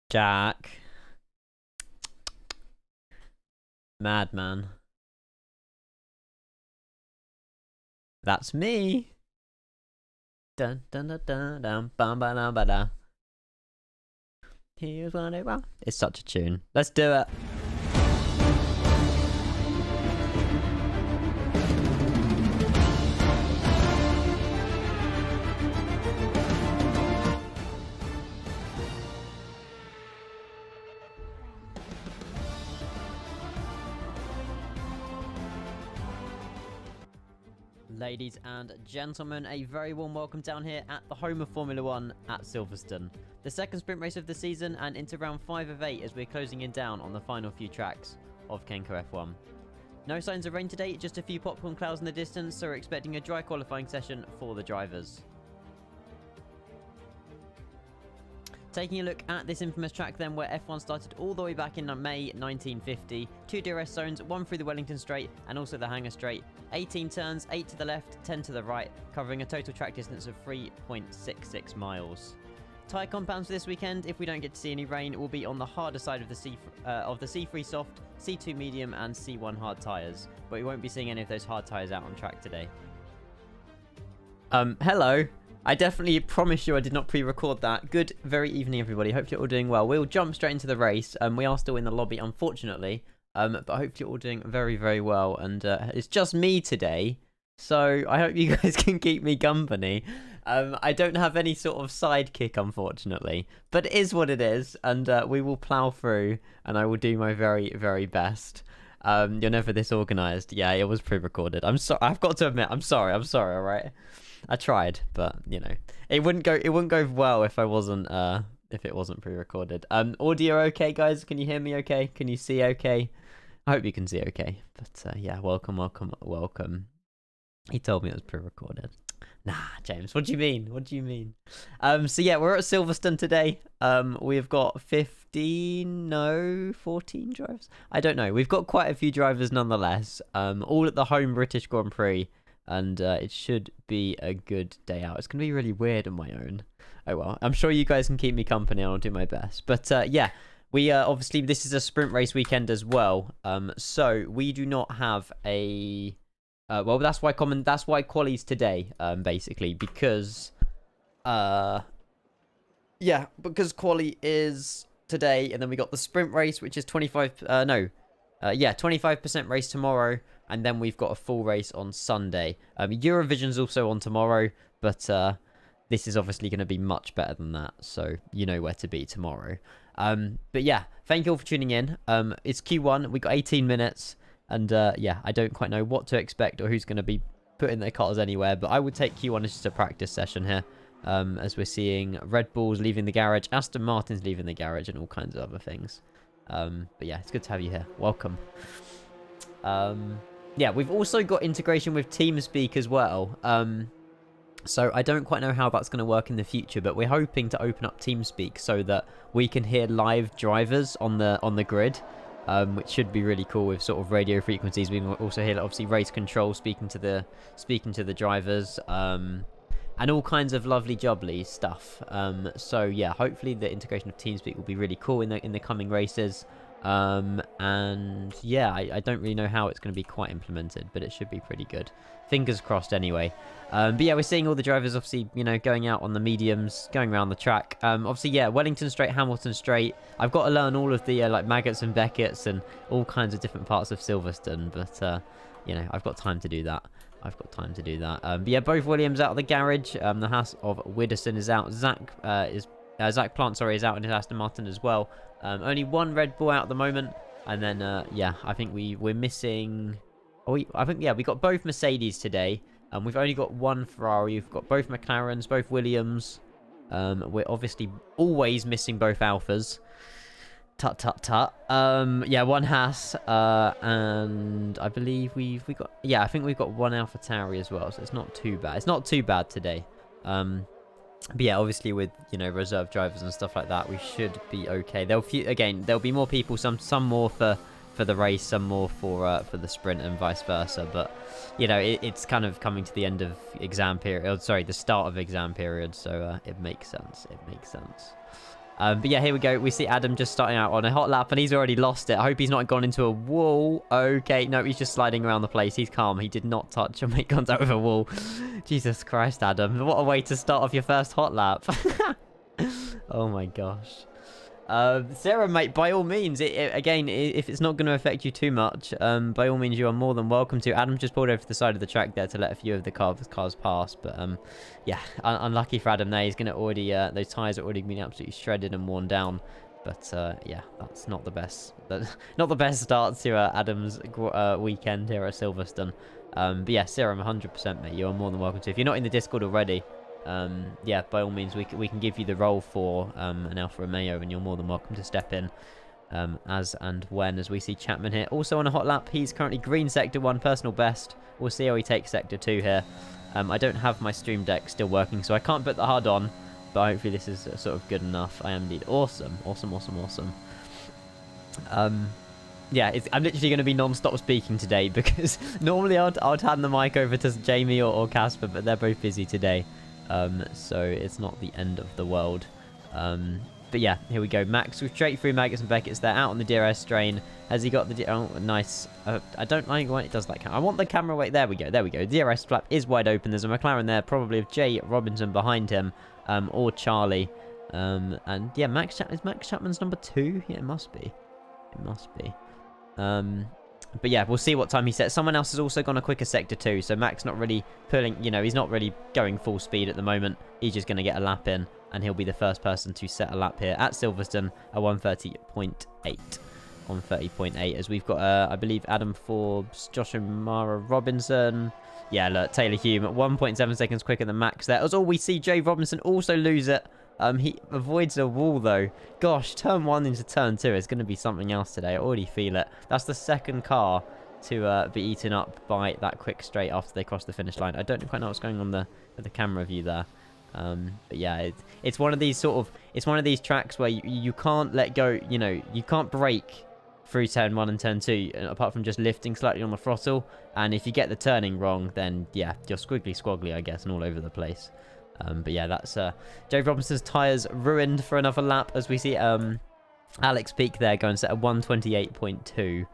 Jack. Madman. That's me. Dun dun dun dun dun bum ba dum ba da. Here's what I want. It's such a tune. Let's do it. Ladies and gentlemen, a very warm welcome down here at the home of Formula 1 at Silverstone. The second sprint race of the season and into round 5 of 8 as we're closing in down on the final few tracks of Kenco F1. No signs of rain today, just a few popcorn clouds in the distance, so we're expecting a dry qualifying session for the drivers. Taking a look at this infamous track then, where F1 started all the way back in May 1950. 2 DRS zones, 1 through the Wellington Straight and also the Hangar Straight. 18 turns, 8 to the left, 10 to the right, covering a total track distance of 3.66 miles. Tyre compounds for this weekend, if we don't get to see any rain, will be on the harder side of the C3 soft, C2 medium and C1 hard tyres. But we won't be seeing any of those hard tyres out on track today. Hello. I definitely promise you I did not pre-record that. Good, very evening, everybody. Hope you're all doing well. We'll jump straight into the race. We are still in the lobby, unfortunately. But hopefully you're all doing very, very well. And it's just me today. So I hope you guys can keep me company. I don't have any sort of sidekick, unfortunately. But it is what it is. And we will plow through. And I will do my very, very best. You're never this organised. Yeah, it was pre-recorded. I'm sorry. I've got to admit, I'm sorry, all right? I tried, but you know, it wouldn't go well if I wasn't if it wasn't pre-recorded. Audio okay, guys? Can you hear me okay? Can you see okay? I hope you can see okay. But yeah, welcome. He told me it was pre-recorded. Nah, James, what do you mean? So yeah, we're at Silverstone today. We've got 14 drivers. I don't know. We've got quite a few drivers nonetheless. All at the home British Grand Prix. And it should be a good day out. It's going to be really weird on my own. Oh well, I'm sure you guys can keep me company. I'll do my best. But yeah, we obviously this is a sprint race weekend as well. So we do not have a well, that's why quali's today. Basically because yeah, because quali is today, and then we got the sprint race, which is 25% race tomorrow. And then we've got a full race on Sunday. Eurovision's also on tomorrow, but this is obviously going to be much better than that. So you know where to be tomorrow. But yeah, thank you all for tuning in. It's Q1. We got 18 minutes. And yeah, I don't quite know what to expect or who's going to be putting their cars anywhere. But I would take Q1 as just a practice session here. As we're seeing Red Bulls leaving the garage, Aston Martin's leaving the garage, and all kinds of other things. But yeah, it's good to have you here. Welcome. Yeah, we've also got integration with TeamSpeak as well. So I don't quite know how that's going to work in the future, but we're hoping to open up TeamSpeak so that we can hear live drivers on the grid, which should be really cool with sort of radio frequencies. We can also hear obviously race control speaking to the drivers, and all kinds of lovely jubbly stuff. So yeah, hopefully the integration of TeamSpeak will be really cool in the coming races. And yeah, I don't really know how it's going to be quite implemented, but it should be pretty good. Fingers crossed anyway. But yeah, we're seeing all the drivers obviously, you know, going out on the mediums, going around the track. Obviously, yeah, Wellington Straight, Hamilton Straight. I've got to learn all of the like Maggots and Beckett's and all kinds of different parts of Silverstone, but you know, I've got time to do that. But yeah, both Williams out of the garage. The Haas of Widdowson is out. Zach Plant, sorry, is out in his Aston Martin as well. Only one Red Bull out at the moment, and then yeah, I think we're missing. I think yeah, we got both Mercedes today. We've only got one Ferrari. We've got both McLarens, both Williams. We're obviously always missing both Alphas. Tut. Yeah, one Haas, and I believe we've got, yeah, I think we've got one AlphaTauri as well, so it's not too bad. It's not too bad today. But yeah, obviously with, you know, reserve drivers and stuff like that, we should be okay. There'll be more people, some more for the race, some more for the sprint, and vice versa. But you know, it's kind of coming to the end of exam period. Oh, sorry, the start of exam period, so it makes sense. But yeah, here we go. We see Adam just starting out on a hot lap, and he's already lost it. I hope he's not gone into a wall. Okay, no, he's just sliding around the place. He's calm. He did not touch or make contact with a wall. Jesus Christ, Adam. What a way to start off your first hot lap. Oh my gosh. Sarah, mate, by all means, again, if it's not going to affect you too much, by all means, you are more than welcome to. Adam just pulled over to the side of the track there to let a few of the cars pass, but yeah, unlucky for Adam there. He's going to already, those tyres are already been absolutely shredded and worn down, but yeah, that's not the best, not the best start to Adam's weekend here at Silverstone. But yeah, Sarah, 100%, mate, you are more than welcome to. If you're not in the Discord already, yeah, by all means, we can give you the role for an Alfa Romeo, and you're more than welcome to step in as and when, as we see Chapman here. Also on a hot lap, he's currently green Sector 1, personal best. We'll see how he takes Sector 2 here. I don't have my stream deck still working, so I can't put the HUD on, but hopefully this is sort of good enough. I am indeed. Awesome, awesome, awesome, awesome. Yeah, I'm literally going to be non-stop speaking today, because normally I'd hand the mic over to Jamie or Casper, but they're both busy today. So it's not the end of the world. But yeah, here we go. Max straight through Maggots and Beckett's there, out on the DRS strain. Has he got the... Oh, nice. I don't like when it does that. I want the camera weight. There we go. There we go. DRS flap is wide open. There's a McLaren there, probably of Jay Robinson behind him, or Charlie. And yeah, is Max Chapman's number 2? Yeah, it must be. It must be. But yeah, we'll see what time he sets. Someone else has also gone a quicker Sector 2, so Max not really pulling, you know, he's not really going full speed at the moment. He's just going to get a lap in, and he'll be the first person to set a lap here at Silverstone at 1:30.8. 1:30.8, as we've got, I believe, Adam Forbes, Josh O'Mara Robinson. Yeah, look, Taylor Hume at 1.7 seconds quicker than Max there. As all we see Jay Robinson also lose it. He avoids a wall, though. Gosh, turn 1 into turn 2 is going to be something else today. I already feel it. That's the second car to be eaten up by that quick straight after they cross the finish line. I don't quite know what's going on with the camera view there. But yeah, it's one of these it's one of these tracks where you can't let go, you know, you can't brake through turn 1 and turn 2, apart from just lifting slightly on the throttle. And if you get the turning wrong, then yeah, you're squiggly, I guess, and all over the place. But yeah, that's Joe Robinson's tyres ruined for another lap, as we see Alex Peak there going set at 1:28.2.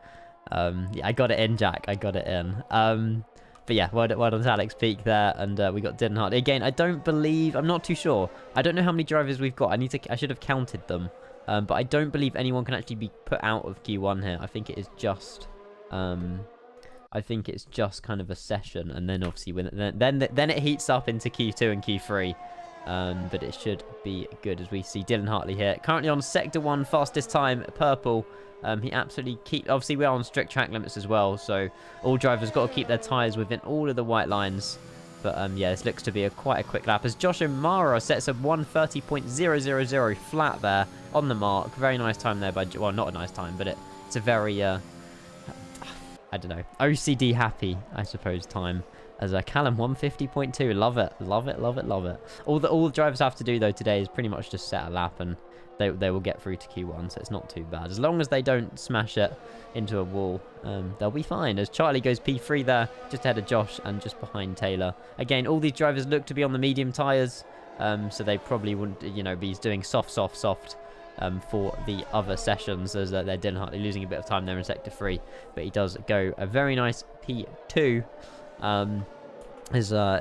Yeah, I got it in, Jack. I got it in. But yeah, well done to Alex Peak there, and we got Dylan Hartley again. I don't believe, I'm not too sure. I don't know how many drivers we've got. I should have counted them, but I don't believe anyone can actually be put out of Q1 here. I think it is just kind of a session, and then obviously then it heats up into Q2 and Q3. But it should be good, as we see Dylan Hartley here currently on Sector 1, fastest time, purple. He absolutely obviously we are on strict track limits as well, so all drivers got to keep their tyres within all of the white lines. But yeah, this looks to be quite a quick lap, as Josh O'Mara sets a 1:30.000 flat there on the mark. Very nice time there by, well, not a nice time, but it's a very I don't know, OCD happy, I suppose, time. As Callum 1:50.2, love it, love it, love it, love it. All the drivers have to do though today is pretty much just set a lap, and they will get through to Q1, so it's not too bad. As long as they don't smash it into a wall, they'll be fine. As Charlie goes P3 there, just ahead of Josh and just behind Taylor. Again, all these drivers look to be on the medium tyres, so they probably wouldn't, you know, be doing soft for the other sessions, as they're Dylan Hartley losing a bit of time there in Sector 3, but he does go a very nice P2.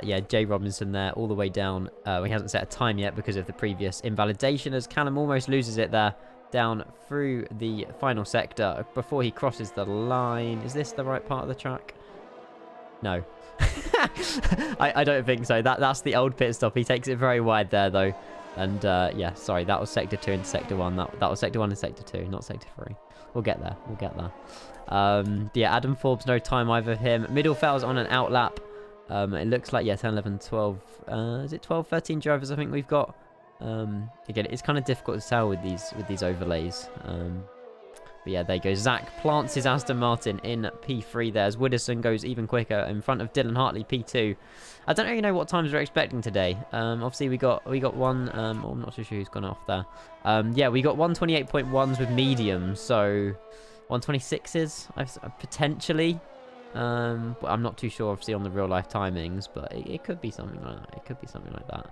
Yeah, Jay Robinson there all the way down. He hasn't set a time yet because of the previous invalidation, as Callum almost loses it there down through the final sector before he crosses the line. Is this the right part of the track? No. I don't think so. That's the old pit stop. He takes it very wide there though. And yeah, sorry, that was Sector 2 and Sector 1. That was Sector 1 and Sector 2, not Sector 3. We'll get there. We'll get there. Yeah, Adam Forbes, no time either of him. Middlefell's on an out lap. It looks like, yeah, 10, 11, 12. Is it 12, 13 drivers I think we've got? Again, it's kind of difficult to tell with these overlays. But yeah, there you go. Zach plants his Aston Martin in P3 there, as Widdowson goes even quicker in front of Dylan Hartley, P2. I don't really know what times we're expecting today. Obviously we got one, I'm not too sure who's gone off there. Yeah, we got 1:28.1s with medium, so 1:26s potentially. But I'm not too sure obviously on the real life timings, but it could be something like that. It could be something like that.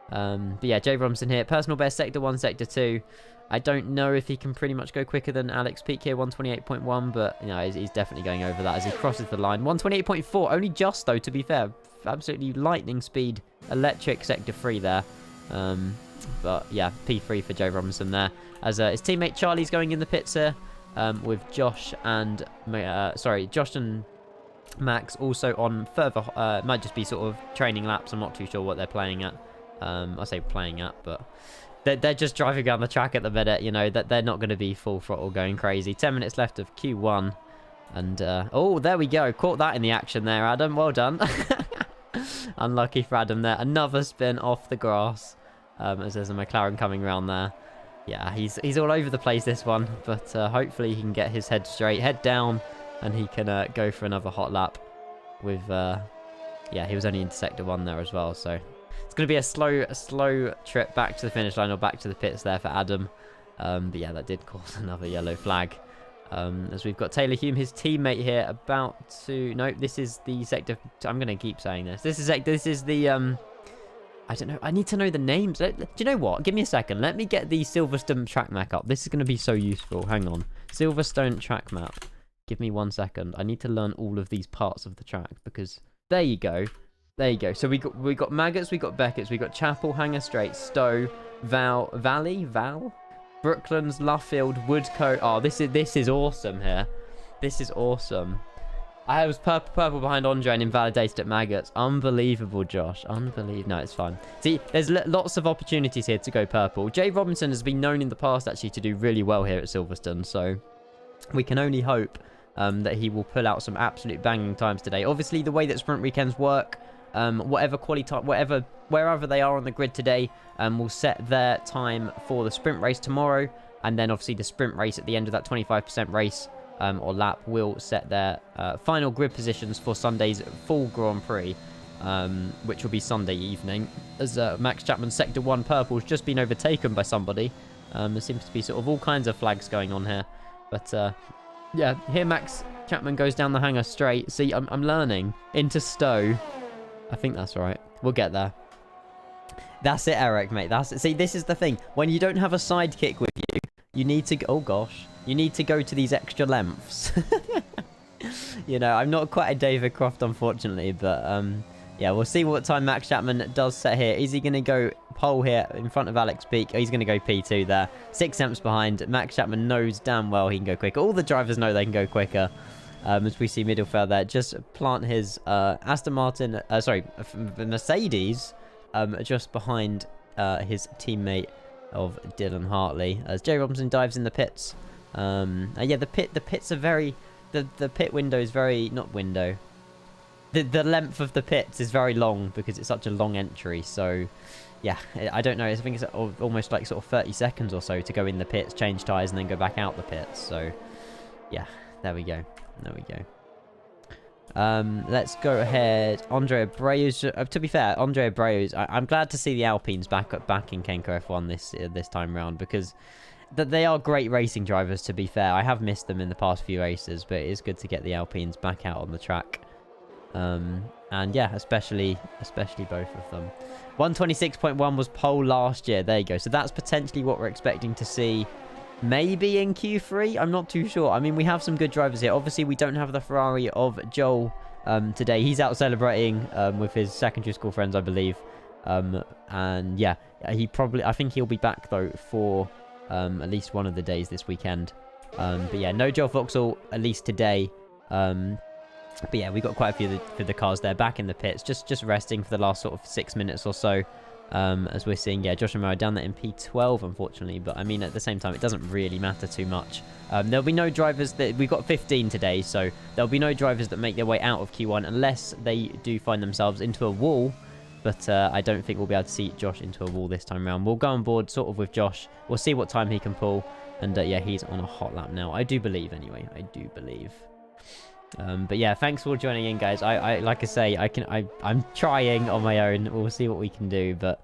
But yeah, Jay Robinson here. Personal best, Sector 1, Sector 2. I don't know if he can pretty much go quicker than Alex Peak here, 128.1, but you know, he's definitely going over that as he crosses the line. 128.4, only just though, to be fair. Absolutely lightning speed, electric Sector 3 there. But yeah, P3 for Jay Robinson there. As his teammate Charlie's going in the pits here, with Josh and Max also on further, might just be sort of training laps. I'm not too sure what they're playing at. I say playing at, but they're just driving around the track at the minute, you know, that they're not going to be full throttle going crazy. 10 minutes left of Q1. And, oh, there we go. Caught that in the action there, Adam. Well done. Unlucky for Adam there. Another spin off the grass, as there's a McLaren coming around there. Yeah, he's all over the place, this one. But hopefully he can get his head straight, head down, and he can go for another hot lap with, yeah, he was only into Sector 1 there as well, so... It's going to be a slow trip back to the finish line or back to the pits there for Adam. But yeah, that did cause another yellow flag. As we've got Taylor Hume, his teammate here, about to... No, this is the sector... I'm going to keep saying this. This is the... I don't know. I need to know the names. Do you know what? Give me a second. Let me get the Silverstone track map up. This is going to be so useful. Hang on. Silverstone track map. Give me 1 second. I need to learn all of these parts of the track because... There you go. There you go. So we got Maggots, we got Beckett's, we got Chapel, Hanger Straight, Stowe, Val, Brooklands, Luffield, Woodcote. Oh, this is awesome here. This is awesome. I was purple behind Andre and invalidated at Maggots. Unbelievable, Josh. Unbelievable. No, it's fine. See, there's lots of opportunities here to go purple. Jay Robinson has been known in the past actually to do really well here at Silverstone, so we can only hope that he will pull out some absolute banging times today. Obviously, the way that sprint weekends work. Whatever quality time, wherever they are on the grid today, will set their time for the sprint race tomorrow, and then obviously the sprint race at the end of that 25% race or lap will set their final grid positions for Sunday's full Grand Prix, which will be Sunday evening. As Max Chapman's Sector 1 purple has just been overtaken by somebody. There seems to be sort of all kinds of flags going on here, but yeah, here Max Chapman goes down the Hanger straight. See, I'm learning into Stowe. I think that's right. We'll get there. That's it, Eric, mate. That's it. See, this is the thing. When you don't have a sidekick with you, you need to... Oh, gosh. You need to go to these extra lengths. You know, I'm not quite a David Croft, unfortunately. But, yeah, we'll see what time Max Chapman does set here. Is he going to go pole here in front of Alex Peak? Oh, he's going to go P2 there. 6 tenths behind. Max Chapman knows damn well he can go quicker. All the drivers know they can go quicker. As we see Middelfeld there, just plant his Aston Martin, Mercedes, just behind his teammate of Dylan Hartley. As Jay Robinson dives in the pits. Yeah, the pits are very, the pit window is very, not window. The length of the pits is very long because it's such a long entry. So, yeah, I don't know. I think it's almost like sort of 30 seconds or so to go in the pits, change tyres, and then go back out the pits. So, yeah, there we go. There we go. Let's go ahead. Andre Abreu's. To be fair, Andre Abreu's. I'm glad to see the Alpines back in Kenco F1 this time round because they are great racing drivers. To be fair, I have missed them in the past few races, but it is good to get the Alpines back out on the track. And yeah, especially both of them. 126.1 was pole last year. There you go. So that's potentially what we're expecting to see. Maybe in Q3, I'm not too sure. I mean, we have some good drivers here. Obviously, we don't have the Ferrari of Joel today. He's out celebrating with his secondary school friends, I believe. And yeah, I think he'll be back though for at least one of the days this weekend. But yeah, no Joel Vauxhall at least today. But yeah, we got quite a few of the cars there back in the pits, just resting for the last sort of 6 minutes or so. As we're seeing, yeah, Josh Romero down there in P12, unfortunately. But I mean, at the same time, it doesn't really matter too much. There'll be no drivers we've got 15 today, so there'll be no drivers that make their way out of Q1 unless they do find themselves into a wall. But I don't think we'll be able to see Josh into a wall this time around. We'll go on board sort of with Josh. We'll see what time he can pull. And yeah, he's on a hot lap now. I do believe, anyway. I do believe. But yeah, thanks for joining in, guys. I like I say, I'm trying on my own. We'll see what we can do, but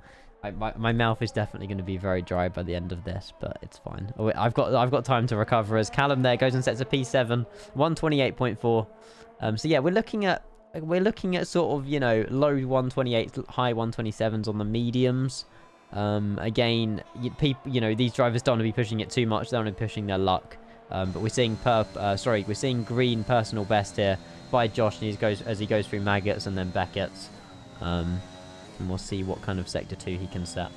my mouth is definitely going to be very dry by the end of this, but it's fine. Oh, I've got time to recover as Callum there goes and sets a P7, 128.4. So yeah, we're looking at we're looking at sort of, you know, low 128s, high 127s on the mediums. Again, you know, these drivers don't want to be pushing it too much. They don't want to be pushing their luck. But we're seeing we're seeing green personal best here by Josh as he goes through Maggots and then Beckett's. And we'll see what kind of sector 2 he can set.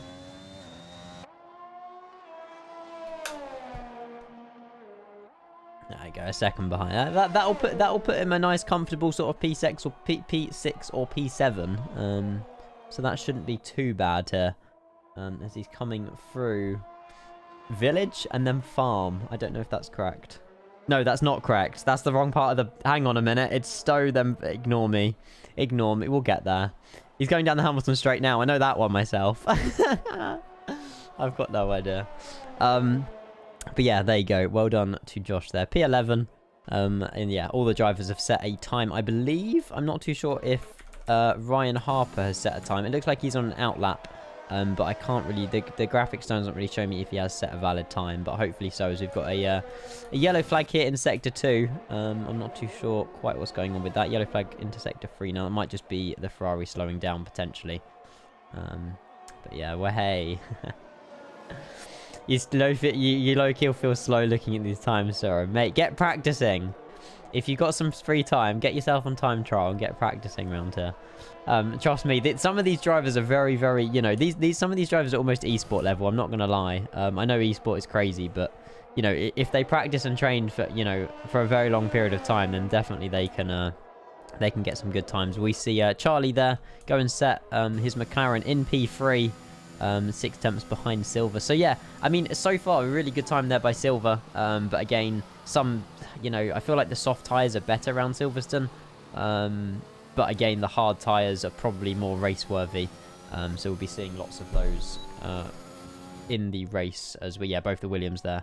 There we go, a second behind. That'll put him a nice, comfortable sort of P6 or P6 or P7. So that shouldn't be too bad here. As he's coming through village and then farm. I don't know if that's correct. No, that's not correct. That's the wrong part of the... Hang on a minute. It's Stowe, then ignore me. Ignore me. We'll get there. He's going down the Hamilton Straight now. I know that one myself. I've got no idea. But yeah, there you go. Well done to Josh there. P11. And yeah, all the drivers have set a time, I believe. I'm not too sure if Ryan Harper has set a time. It looks like he's on an outlap. But I can't really... The graphics doesn't really show me if he has set a valid time. But hopefully so, as we've got a yellow flag here in Sector 2. I'm not too sure quite what's going on with that. Yellow flag into Sector 3 now. It might just be the Ferrari slowing down, potentially. But yeah, well, hey... You low-key feel slow looking at these times, sir. Mate, get practicing. If you've got some free time, get yourself on time trial and get practicing around here. Trust me, some of these drivers are very, very, you know, some of these drivers are almost esport level, I'm not going to lie. I know esport is crazy, but, you know, if they practice and train for, you know, for a very long period of time, then definitely they can get some good times. We see Charlie there go and set his McLaren in P3. 6 tenths behind Silver. So yeah, I mean, so far a really good time there by Silver. But again, you know, I feel like the soft tyres are better around Silverstone. But again, the hard tyres are probably more race worthy. So we'll be seeing lots of those in the race as yeah, both the Williams there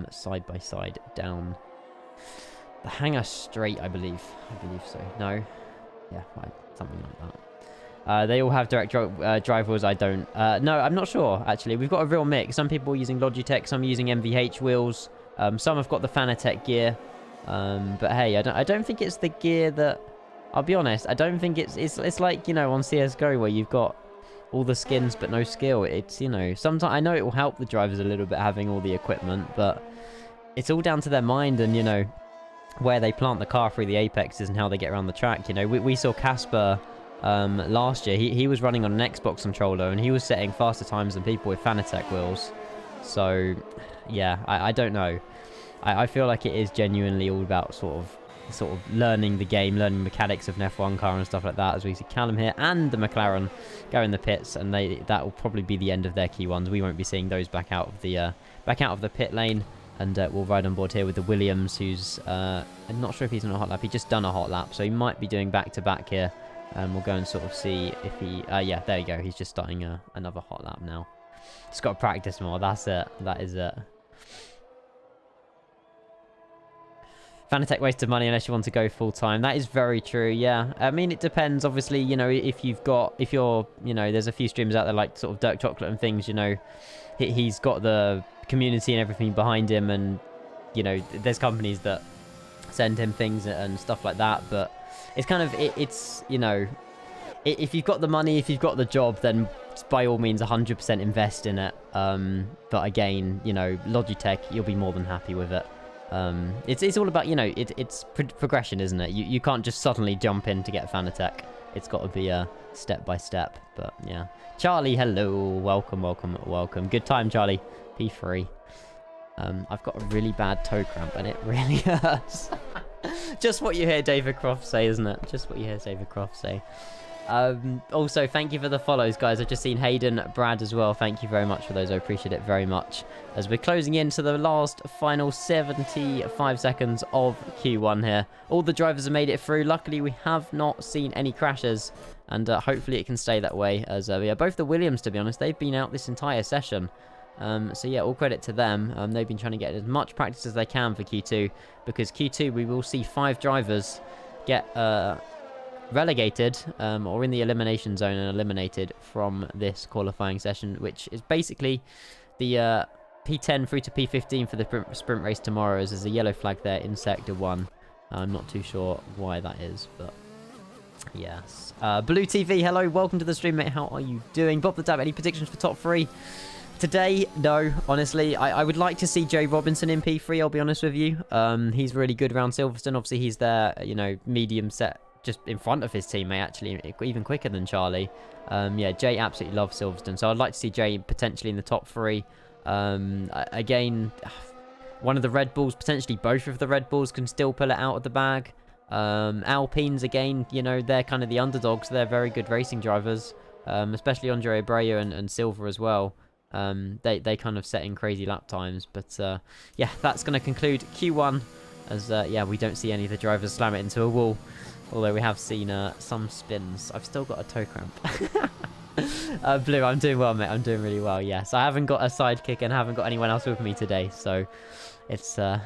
side by side down the hangar straight, I believe so. No, yeah, something like that. They all have direct drive wheels. I don't. No, I'm not sure, actually. We've got a real mix. Some people are using Logitech, some are using MVH wheels. Some have got the Fanatec gear. But hey, I don't think it's the gear that... I'll be honest, I don't think it's like, you know, on CSGO where you've got all the skins but no skill. It's, you know, sometimes I know it will help the drivers a little bit having all the equipment, but it's all down to their mind and, you know, where they plant the car through the apexes and how they get around the track. You know, we saw Casper... last year he was running on an Xbox controller and he was setting faster times than people with Fanatec wheels. So yeah, I don't know. I feel like it is genuinely all about sort of learning the game, learning mechanics of an F1 car and stuff like that. As we see Callum here and the McLaren go in the pits, and that will probably be the end of their key ones. We won't be seeing those back out of the pit lane. And we'll ride on board here with the Williams, who's I'm not sure if he's on a hot lap. He just done a hot lap, so he might be doing back-to-back here. We'll go and sort of see if he... yeah, there you go. He's just starting another hot lap now. Just got to practice more. That's it. That is it. Fanatec wasted money unless you want to go full-time. That is very true, yeah. I mean, it depends. Obviously, you know, if you're... You know, there's a few streamers out there like sort of Dirk Chocolate and things, you know. He's got the community and everything behind him, and, you know, there's companies that send him things and stuff like that, but... It's kind of, it's, you know, if you've got the money, if you've got the job, then by all means 100% invest in it. But again, you know, Logitech, you'll be more than happy with it. It's all about, you know, it's progression, isn't it? You can't just suddenly jump in to get Fanatec. It's got to be a step by step, but yeah. Charlie, hello. Welcome. Good time, Charlie. P3. I've got a really bad toe cramp and it really hurts. Just what you hear David Croft say, isn't it? Just what you hear David Croft say. Also, thank you for the follows, guys. I've just seen Hayden, Brad as well. Thank you very much for those. I appreciate it very much. As we're closing into the final 75 seconds of Q1 here. All the drivers have made it through. Luckily, we have not seen any crashes. And hopefully it can stay that way. As yeah, both the Williams, to be honest, they've been out this entire session. So yeah, all credit to them. They've been trying to get as much practice as they can for Q2, because Q2 we will see 5 drivers get relegated or in the elimination zone and eliminated from this qualifying session, which is basically the P10 through to P15 for the sprint race tomorrow, as there's a yellow flag there in Sector 1. I'm not too sure why that is, but Yes. Blue TV, hello. Welcome to the stream, mate. How are you doing? Bob the Dab, any predictions for top 3? Today, no. Honestly, I would like to see Jay Robinson in P3, I'll be honest with you. He's really good around Silverstone. Obviously, he's there, you know, medium set just in front of his teammate, actually, even quicker than Charlie. Yeah, Jay absolutely loves Silverstone. So I'd like to see Jay potentially in the top 3. Again, one of the Red Bulls, potentially both of the Red Bulls can still pull it out of the bag. Alpines, again, you know, they're kind of the underdogs. They're very good racing drivers, especially Andre Abreu and Silver as well. They kind of set in crazy lap times. But yeah, that's going to conclude Q1 as, yeah, we don't see any of the drivers slam it into a wall. Although we have seen some spins. I've still got a toe cramp. Blue, I'm doing well, mate. I'm doing really well, yes. I haven't got a sidekick and haven't got anyone else with me today. So it's a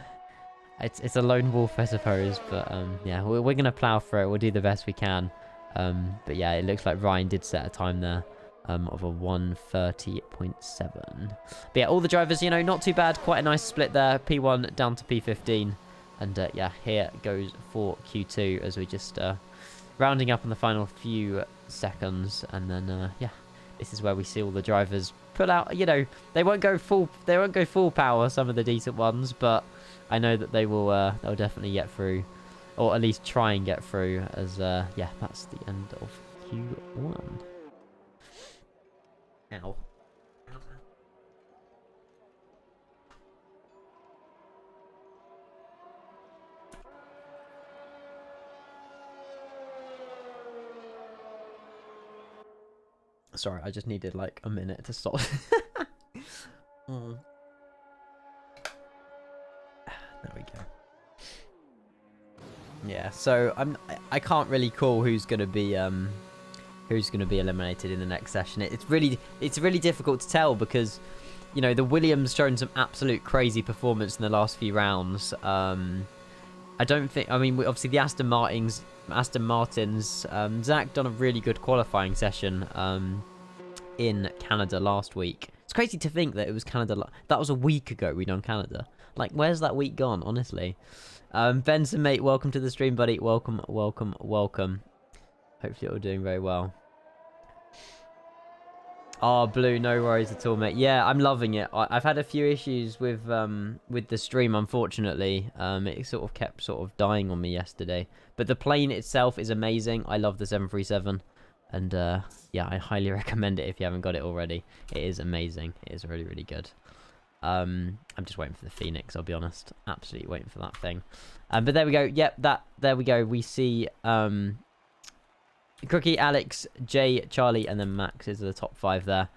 lone wolf, I suppose. But yeah, we're going to plow through it. We'll do the best we can. But yeah, it looks like Ryan did set a time there of a 1:30.7. But yeah, all the drivers, you know, not too bad. Quite a nice split there. P1 down to P15. And yeah, here goes for Q2 as we just rounding up on the final few seconds. And then yeah, this is where we see all the drivers pull out. You know, they won't go full power, some of the decent ones, but I know that they will they'll definitely get through, or at least try and get through, as yeah, that's the end of Q1. Ow. Sorry, I just needed like a minute to stop. There we go. Yeah, so I can't really call who's gonna be eliminated in the next session. It's really difficult to tell because, you know, the Williams shown some absolute crazy performance in the last few rounds. I don't think, I mean, obviously the Aston Martins, Zach done a really good qualifying session in Canada last week. It's crazy to think that it was Canada, that was a week ago we done Canada. Like, where's that week gone, honestly? Benson, mate, welcome to the stream, buddy. Welcome. Hopefully you're doing very well. Oh, Blue, no worries at all, mate. Yeah, I'm loving it. I've had a few issues with the stream, unfortunately. It sort of kept dying on me yesterday. But the plane itself is amazing. I love the 737. And yeah, I highly recommend it if you haven't got it already. It is amazing. It is really, really good. I'm just waiting for the Phoenix, I'll be honest. Absolutely waiting for that thing. But there we go. Yep, there we go. We see Crookie, Alex, Jay, Charlie, and then Max is the top 5 there.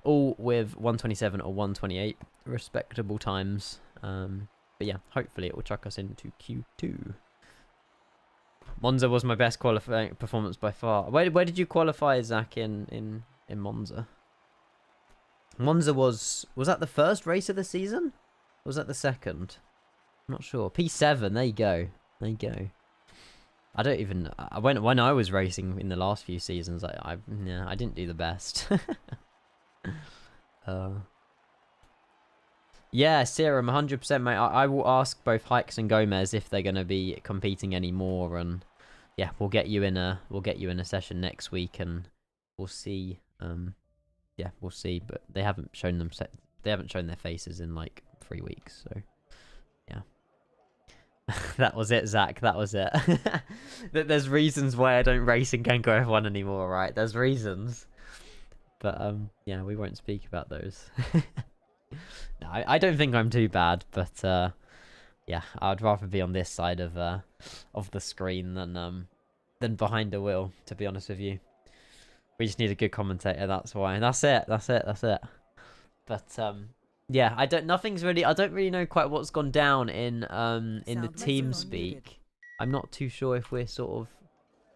All with 1:27 or 1:28 respectable times. But yeah, hopefully it will chuck us into Q2. Monza was my best qualifying performance by far. Where did you qualify, Zach, in Monza? Monza was that the first race of the season? Or was that the second? I'm not sure. P7, there you go. There you go. I don't even... When I was racing in the last few seasons, I didn't do the best. Yeah, Serum, 100%, mate. I will ask both Hikes and Gomez if they're going to be competing anymore, and yeah, we'll get you in a session next week, and we'll see. Yeah, we'll see. But they haven't shown their faces in like 3 weeks, so yeah. That was it, Zach. That was it. There's reasons why I don't race in Kenco F1 anymore, right? There's reasons. But yeah, we won't speak about those. No, I don't think I'm too bad, but yeah, I'd rather be on this side of the screen than behind the wheel, to be honest with you. We just need a good commentator, that's why. That's it. But yeah, I don't really know quite what's gone down in the team speak. I'm not too sure if we're sort of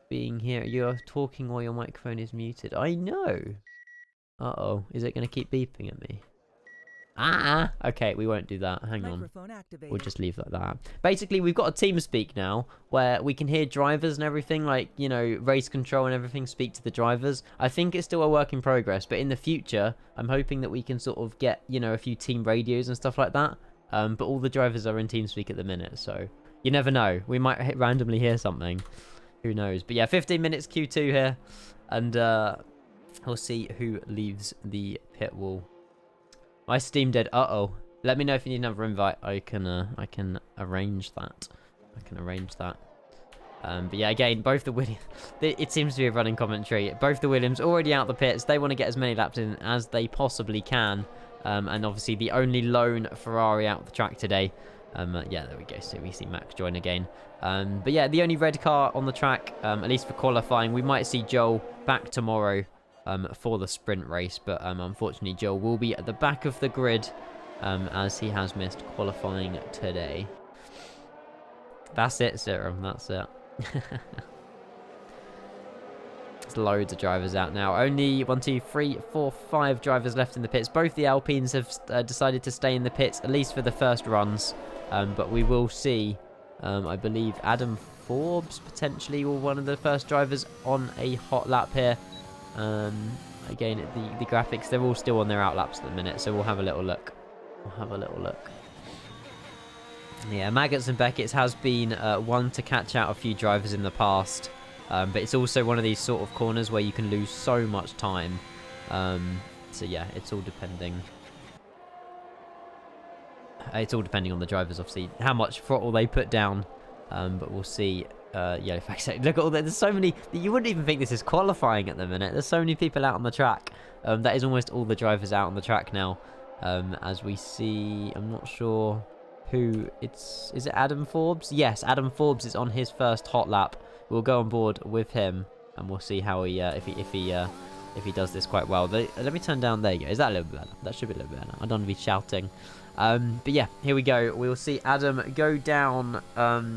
being here. You're talking while your microphone is muted. I know. Uh-oh. Is it going to keep beeping at me? Okay, we won't do that. Hang on. We'll just leave like that. Basically, we've got a team speak now where we can hear drivers and everything, like, you know, race control and everything, speak to the drivers. I think it's still a work in progress, but in the future, I'm hoping that we can sort of get, you know, a few team radios and stuff like that. But all the drivers are in team speak at the minute, so you never know. We might randomly hear something. Who knows? But yeah, 15 minutes Q2 here. And we'll see who leaves the pit wall. My Steam dead. Uh-oh. Let me know if you need another invite. I can arrange that. I can arrange that. But yeah, again, both the Williams... It seems to be a running commentary. Both the Williams already out the pits. They want to get as many laps in as they possibly can. And obviously the only lone Ferrari out the track today. Yeah, there we go. So we see Max join again. But yeah, the only red car on the track, at least for qualifying. We might see Joel back tomorrow for the sprint race. But unfortunately, Joel will be at the back of the grid as he has missed qualifying today. That's it, Serum. That's it. There's loads of drivers out now. Only 1, 2, 3, 4, 5 drivers left in the pits. Both the Alpines have decided to stay in the pits, at least for the first runs. But we will see, I believe, Adam Forbes potentially or one of the first drivers on a hot lap here. Again, the graphics, they're all still on their out laps at the minute, so we'll have a little look. We'll have a little look. Yeah, Maggots and Beckett's has been one to catch out a few drivers in the past. But it's also one of these sort of corners where you can lose so much time. So yeah, it's all depending. It's all depending on the drivers, obviously, how much throttle they put down. But we'll see. Yeah, if I say, look at all that. There's so many. You wouldn't even think this is qualifying at the minute. There's so many people out on the track. That is almost all the drivers out on the track now. As we see, I'm not sure who it's. Is it Adam Forbes? Yes, Adam Forbes is on his first hot lap. We'll go on board with him, and we'll see how he if he does this quite well. Let me turn down. There you go. Is that a little bit better? That should be a little bit better. I don't want to be shouting. But yeah, here we go. We'll see Adam go down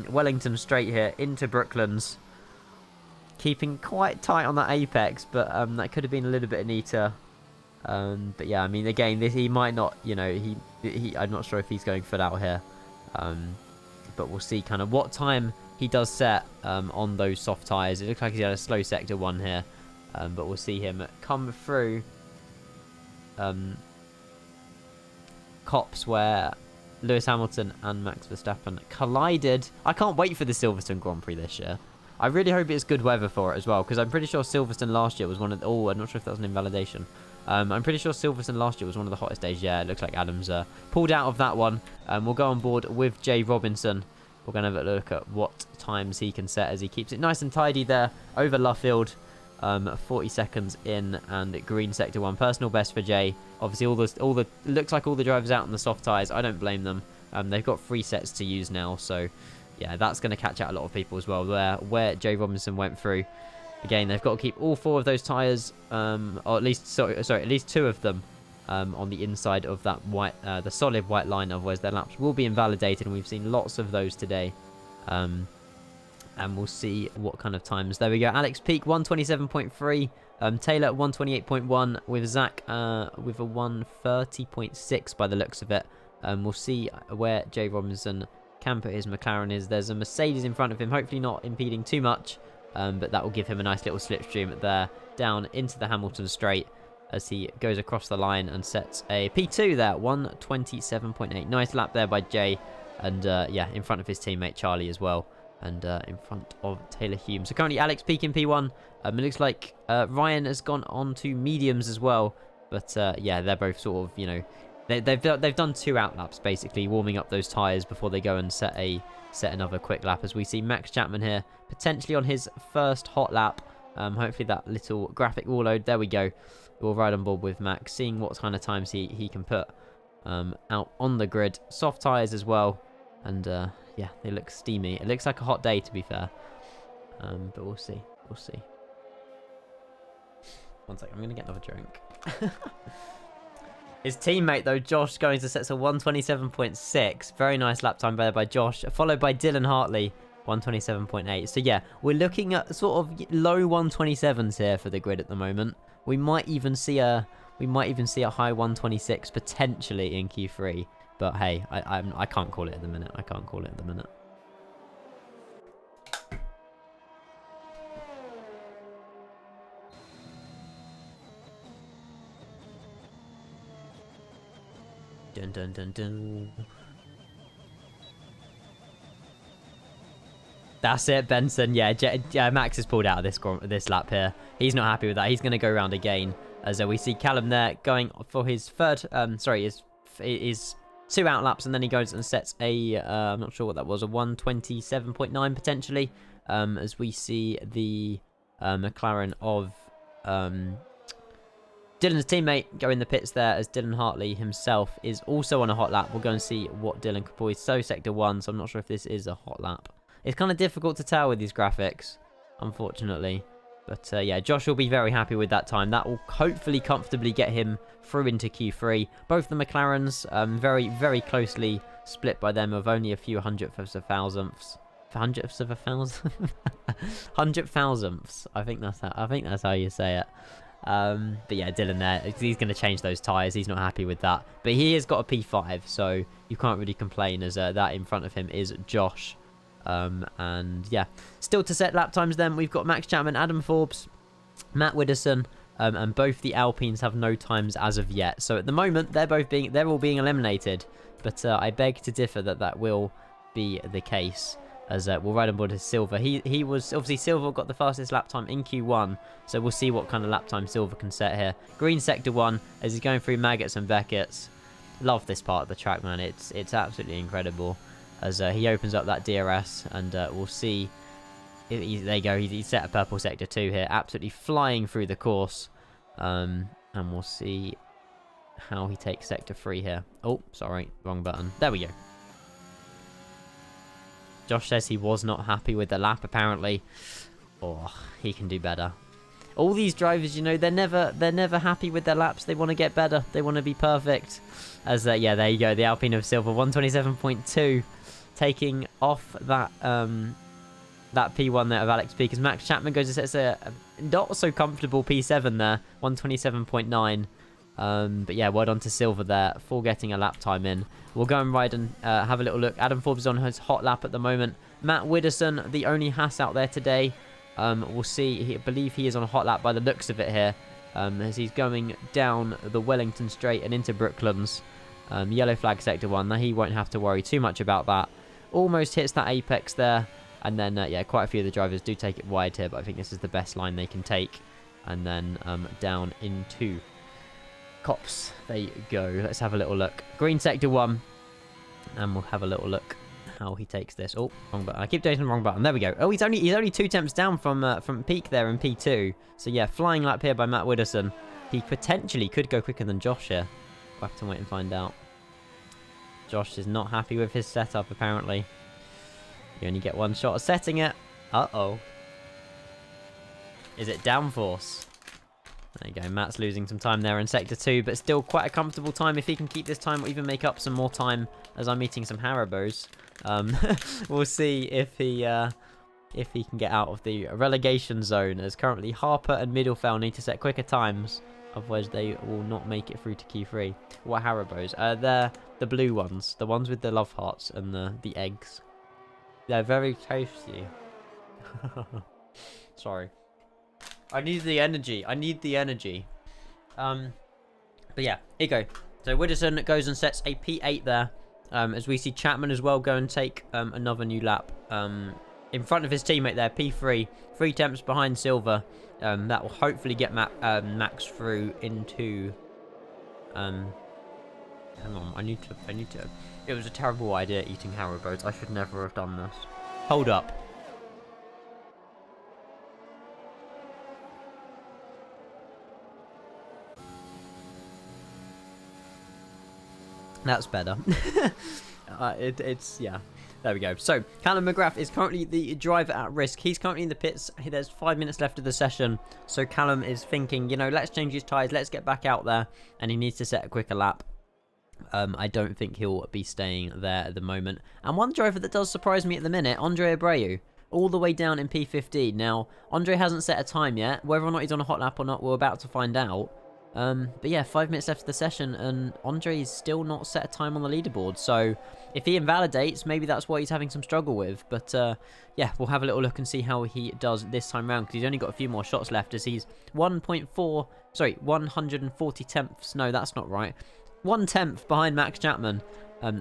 Wellington Straight here into Brooklands, keeping quite tight on that apex, but that could have been a little bit neater. But yeah, I mean, again, he might not. You know, I'm not sure if he's going full out here. But we'll see kind of what time he does set on those soft tyres. It looks like he's had a slow sector 1 here. But we'll see him come through Cops where Lewis Hamilton and Max Verstappen collided. I can't wait for the Silverstone Grand Prix this year. I really hope it's good weather for it as well, because I'm pretty sure Silverstone last year was one of the... Oh, I'm not sure if that was an invalidation. I'm pretty sure Silverstone last year was one of the hottest days. Yeah, it looks like Adam's pulled out of that one. We'll go on board with Jay Robinson. We're going to have a look at what times he can set as he keeps it nice and tidy there over Luffield. 40 seconds in, and green sector 1. Personal best for Jay. Obviously, all the looks like all the drivers out on the soft tyres. I don't blame them. They've got 3 sets to use now, so yeah, that's going to catch out a lot of people as well. Where Jay Robinson went through. Again, they've got to keep all 4 of those tyres, or at least at least 2 of them on the inside of that white, the solid white line. Otherwise, their laps will be invalidated, and we've seen lots of those today. And we'll see what kind of times. There we go. Alex Peak 127.3. Taylor 128.1 with Zach with a 130.6 by the looks of it. We'll see where Jay Robinson can put his McLaren is. There's a Mercedes in front of him, hopefully not impeding too much. But that will give him a nice little slipstream there down into the Hamilton straight as he goes across the line and sets a P2 there. 127.8. Nice lap there by Jay. And yeah, in front of his teammate Charlie as well. And in front of Taylor Hume. So currently Alex Peak in P1. It looks like Ryan has gone on to mediums as well. But yeah, they're both sort of, you know, they've done 2 out laps basically, warming up those tyres before they go and set another quick lap. As we see Max Chapman here, potentially on his first hot lap. Hopefully that little graphic will load. There we go. We'll ride on board with Max, seeing what kind of times he can put out on the grid. Soft tyres as well. And yeah, they look steamy. It looks like a hot day, to be fair. But we'll see. We'll see. One second, I'm going to get another drink. His teammate, though, Josh, going to set a 127.6. Very nice lap time there by Josh. Followed by Dylan Hartley, 127.8. So, yeah, we're looking at sort of low 127s here for the grid at the moment. We might even see a high 126 potentially in Q3. But hey, I can't call it at the minute. I can't call it at the minute. Dun dun dun dun. That's it, Benson. Yeah, Max is pulled out of this lap here. He's not happy with that. He's going to go around again. As we see Callum there going for his his 2 out laps, and then he goes and sets a, I'm not sure what that was, a 127.9 potentially. As we see the McLaren of Dylan's teammate go in the pits there, as Dylan Hartley himself is also on a hot lap. We'll go and see what Dylan could pull. So sector 1, so I'm not sure if this is a hot lap. It's kind of difficult to tell with these graphics, unfortunately. But yeah, Josh will be very happy with that time. That will hopefully comfortably get him through into Q3. Both the McLarens, very, very closely split by them of only a few hundredths of a thousandths. Hundredths of a thousand? 100,000ths. I think that's how you say it. But yeah, Dylan there, he's going to change those tyres. He's not happy with that. But he has got a P5, so you can't really complain, as that in front of him is Josh. And yeah, still to set lap times then, we've got Max Chapman, Adam Forbes, Matt Widdowson, and both the Alpines have no times as of yet. So at the moment, they're all being eliminated. But I beg to differ that will be the case, as we'll ride on board as Silver. He was, obviously Silver got the fastest lap time in Q1, so we'll see what kind of lap time Silver can set here. Green sector 1, as he's going through Maggots and Beckett's. Love this part of the track, man. It's absolutely incredible, as he opens up that DRS, and we'll see. There you go, he's set a purple sector 2 here, absolutely flying through the course. And we'll see how he takes sector 3 here. Oh, sorry, wrong button. There we go. Josh says he was not happy with the lap, apparently. Oh, he can do better. All these drivers, you know, they're never happy with their laps. They want to get better. They want to be perfect. As yeah, there you go, the Alpine of Silver, 127.2. Taking off that that P1 there of Alex P, because Max Chapman goes and sets a not so comfortable P7 there, 127.9. But yeah, word on to Silver there for getting a lap time in. We'll go and ride and have a little look. Adam Forbes is on his hot lap at the moment. Matt Widdowson, the only Haas out there today. We'll see. I believe he is on a hot lap by the looks of it here, as he's going down the Wellington Straight and into Brooklands. Yellow flag sector 1. Now he won't have to worry too much about that. Almost hits that apex there. And then, yeah, quite a few of the drivers do take it wide here, but I think this is the best line they can take. And then down into Cops they go. Let's have a little look. Green sector 1. And we'll have a little look how he takes this. Oh, wrong button. I keep doing the wrong button. There we go. Oh, he's only 2 temps down from peak there in P2. So, yeah, flying lap here by Matt Widdowson. He potentially could go quicker than Josh here. We'll have to wait and find out. Josh is not happy with his setup, apparently. You only get one shot of setting it. Uh-oh. Is it downforce? There you go. Matt's losing some time there in Sector 2, but still quite a comfortable time. If he can keep this time or even make up some more time as I'm eating some Haribos. We'll see if he can get out of the relegation zone, as currently Harper and Middlefell need to set quicker times. Otherwise, they will not make it through to Q3. What Haribos? They're the blue ones. The ones with the love hearts and the eggs. They're very tasty. Sorry. I need the energy. But yeah, here you go. So Widdowson goes and sets a P8 there. As we see Chapman as well go and take another new lap. In front of his teammate there, P3. 3 temps behind Silver. That will hopefully get Max through into... hang on, I need to... It was a terrible idea eating Haribos. I should never have done this. Hold up. That's better. Yeah. There we go. So, Callum McGrath is currently the driver at risk. He's currently in the pits. There's 5 minutes left of the session. So, Callum is thinking, you know, let's change his tyres. Let's get back out there. And he needs to set a quicker lap. I don't think he'll be staying there at the moment. And one driver that does surprise me at the minute, Andre Abreu, all the way down in P15. Now, Andre hasn't set a time yet. Whether or not he's on a hot lap or not, we're about to find out. But yeah, 5 minutes left of the session, and Andre's still not set a time on the leaderboard. So, if he invalidates, maybe that's what he's having some struggle with. But, yeah, we'll have a little look and see how he does this time round, because he's only got a few more shots left, as he's 140 tenths. No, that's not right. 1/10 behind Max Chapman